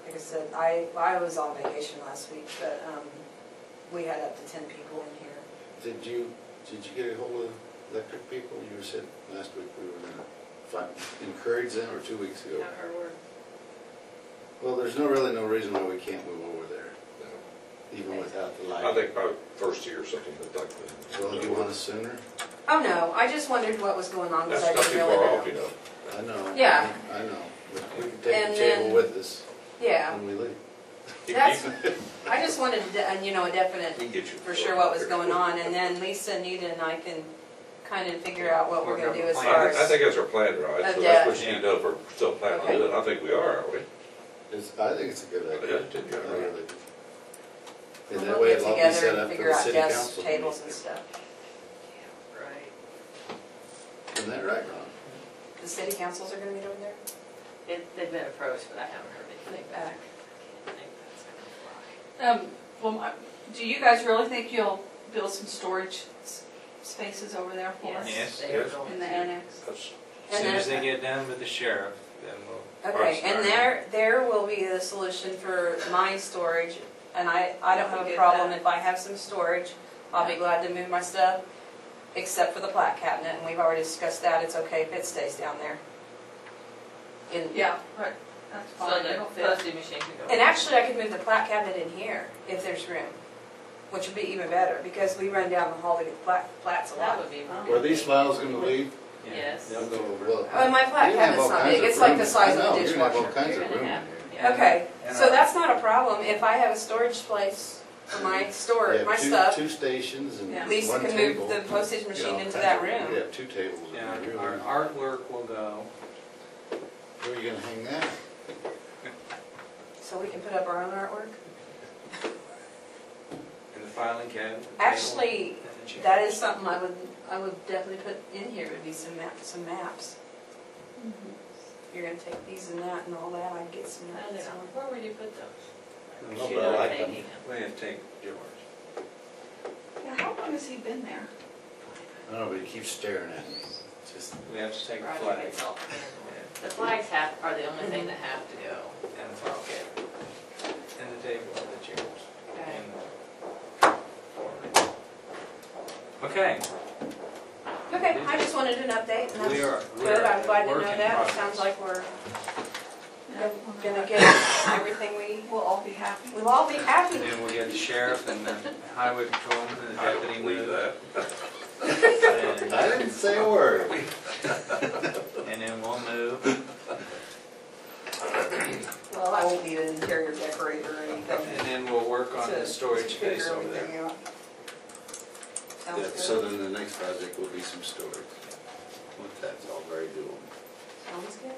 like I said, I was on vacation last week, but we had up to 10 people in here. Did you get a hold of electric people? You said last week we were gonna encourage them, or 2 weeks ago? Not her word. Well, there's really no reason why we can't move over there, even without the light. I think probably first year or something, but like. Well, do you want us sooner? Oh no, I just wondered what was going on because I That's not didn't too really far know. off, you know. I know. Yeah. I know. But we can take And the table then- with us Yeah, when we leave. that's, I just wanted, you know, a definite, He can get you. for sure what was going on, and then Lisa, Nita, and I can kind of figure out what we're gonna do as Work far I as. think that's our plan, right? Of So that. that's what you need to know if we're still planning to do it. I think we are, aren't we? I think it's a good idea. Yeah, it's a good I idea. really do. We'll And that way get it'll all be together set and up for figure the out city desks, council. tables and stuff. Right. Isn't that right, Ron? The city councils are gonna meet over there? They've been approached, but I haven't heard anything back. I think that's gonna fly. Well, do you guys really think you'll build some storage spaces over there for us? Yes, they are yes. going In the to. annex? That's, As soon as they get done with the sheriff, then we'll. Okay, start. and there will be a solution for my storage, and I don't have a Get problem that. if I have some storage, I'll be glad to move my stuff. except for the plat cabinet, and we've already discussed that, it's okay if it stays down there. Yeah, right, that's So fine, the it'll fit. postage machine can go. And actually, I could move the plat cabinet in here if there's room, which would be even better, because we run down the hall to get the plats a That lot. would be. Were these files gonna leave? Yeah. Yes. They'll go over. Oh, my plat You can have cabinet's all not kinds big, of it's like room. the size of I know, a you can have all dishwasher. kinds You're of gonna room in have- here. yeah. Okay, And so our- that's not a problem, if I have a storage place for my You storage, my have stuff, two stations and Yeah. Lisa one can table. move the postage You know, machine into kinds that of- You room. have two tables in Yeah, there. our artwork will go. Where are you gonna hang that? So we can put up our own artwork? In the filing cabinet. the table, Actually, and the chair. that is something I would definitely put in here, would be some maps. You're gonna take these and that and all that, I'd get some I don't maps. know. Where would you put those? I don't know, Shoot, but I I'm like them. thinking We have to take George. Yeah, how long has he been there? I don't know, but he keeps staring at me. Just, We have to take the Roger flag gets all Yeah, The flags are the only thing that have to go. and the file cabinet. And the table and the chairs. Okay. And okay, Okay, I just wanted an update, and we are, that's we good, I'm glad are to know work in that, it progress. sounds like we're Yeah. gonna get everything We'll all be happy. we'll all be happy. And then we'll get the sheriff and the highway patrolman and the I don't deputy believe moved. that. And I didn't say a word. and then we'll move, Well, I won't be an interior decorator or anything. and then we'll work on the storage space figure over there. everything out. Yeah, Sounds so good. then the next project will be some storage. Well, that's all very doable. Sounds good.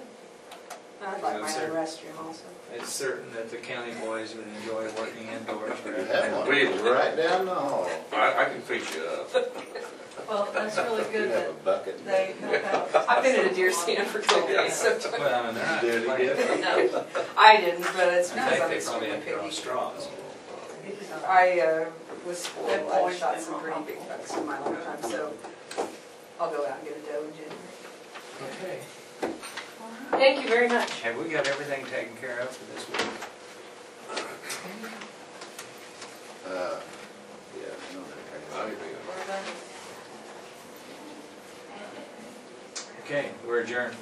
I'd like my own restroom also. It's certain that the county boys would enjoy working indoors. You have one We- right down the hall. I can fix you up. Well, that's really You good have that a bucket. they help out. I've been at a deer stand for 2 days, so Well, I mean, they're not Did he complaining. get no, I didn't, but it's I because think I'm they probably extremely have their own picky. straws. I was spoiled, That I boy's shot been some pretty big helpful. bucks in my lifetime, so I'll go out and get a doe in January. Okay. Thank you very much. Have we got everything taken care of for this week? Yeah, no, I don't think- We're done. Okay, we're adjourned.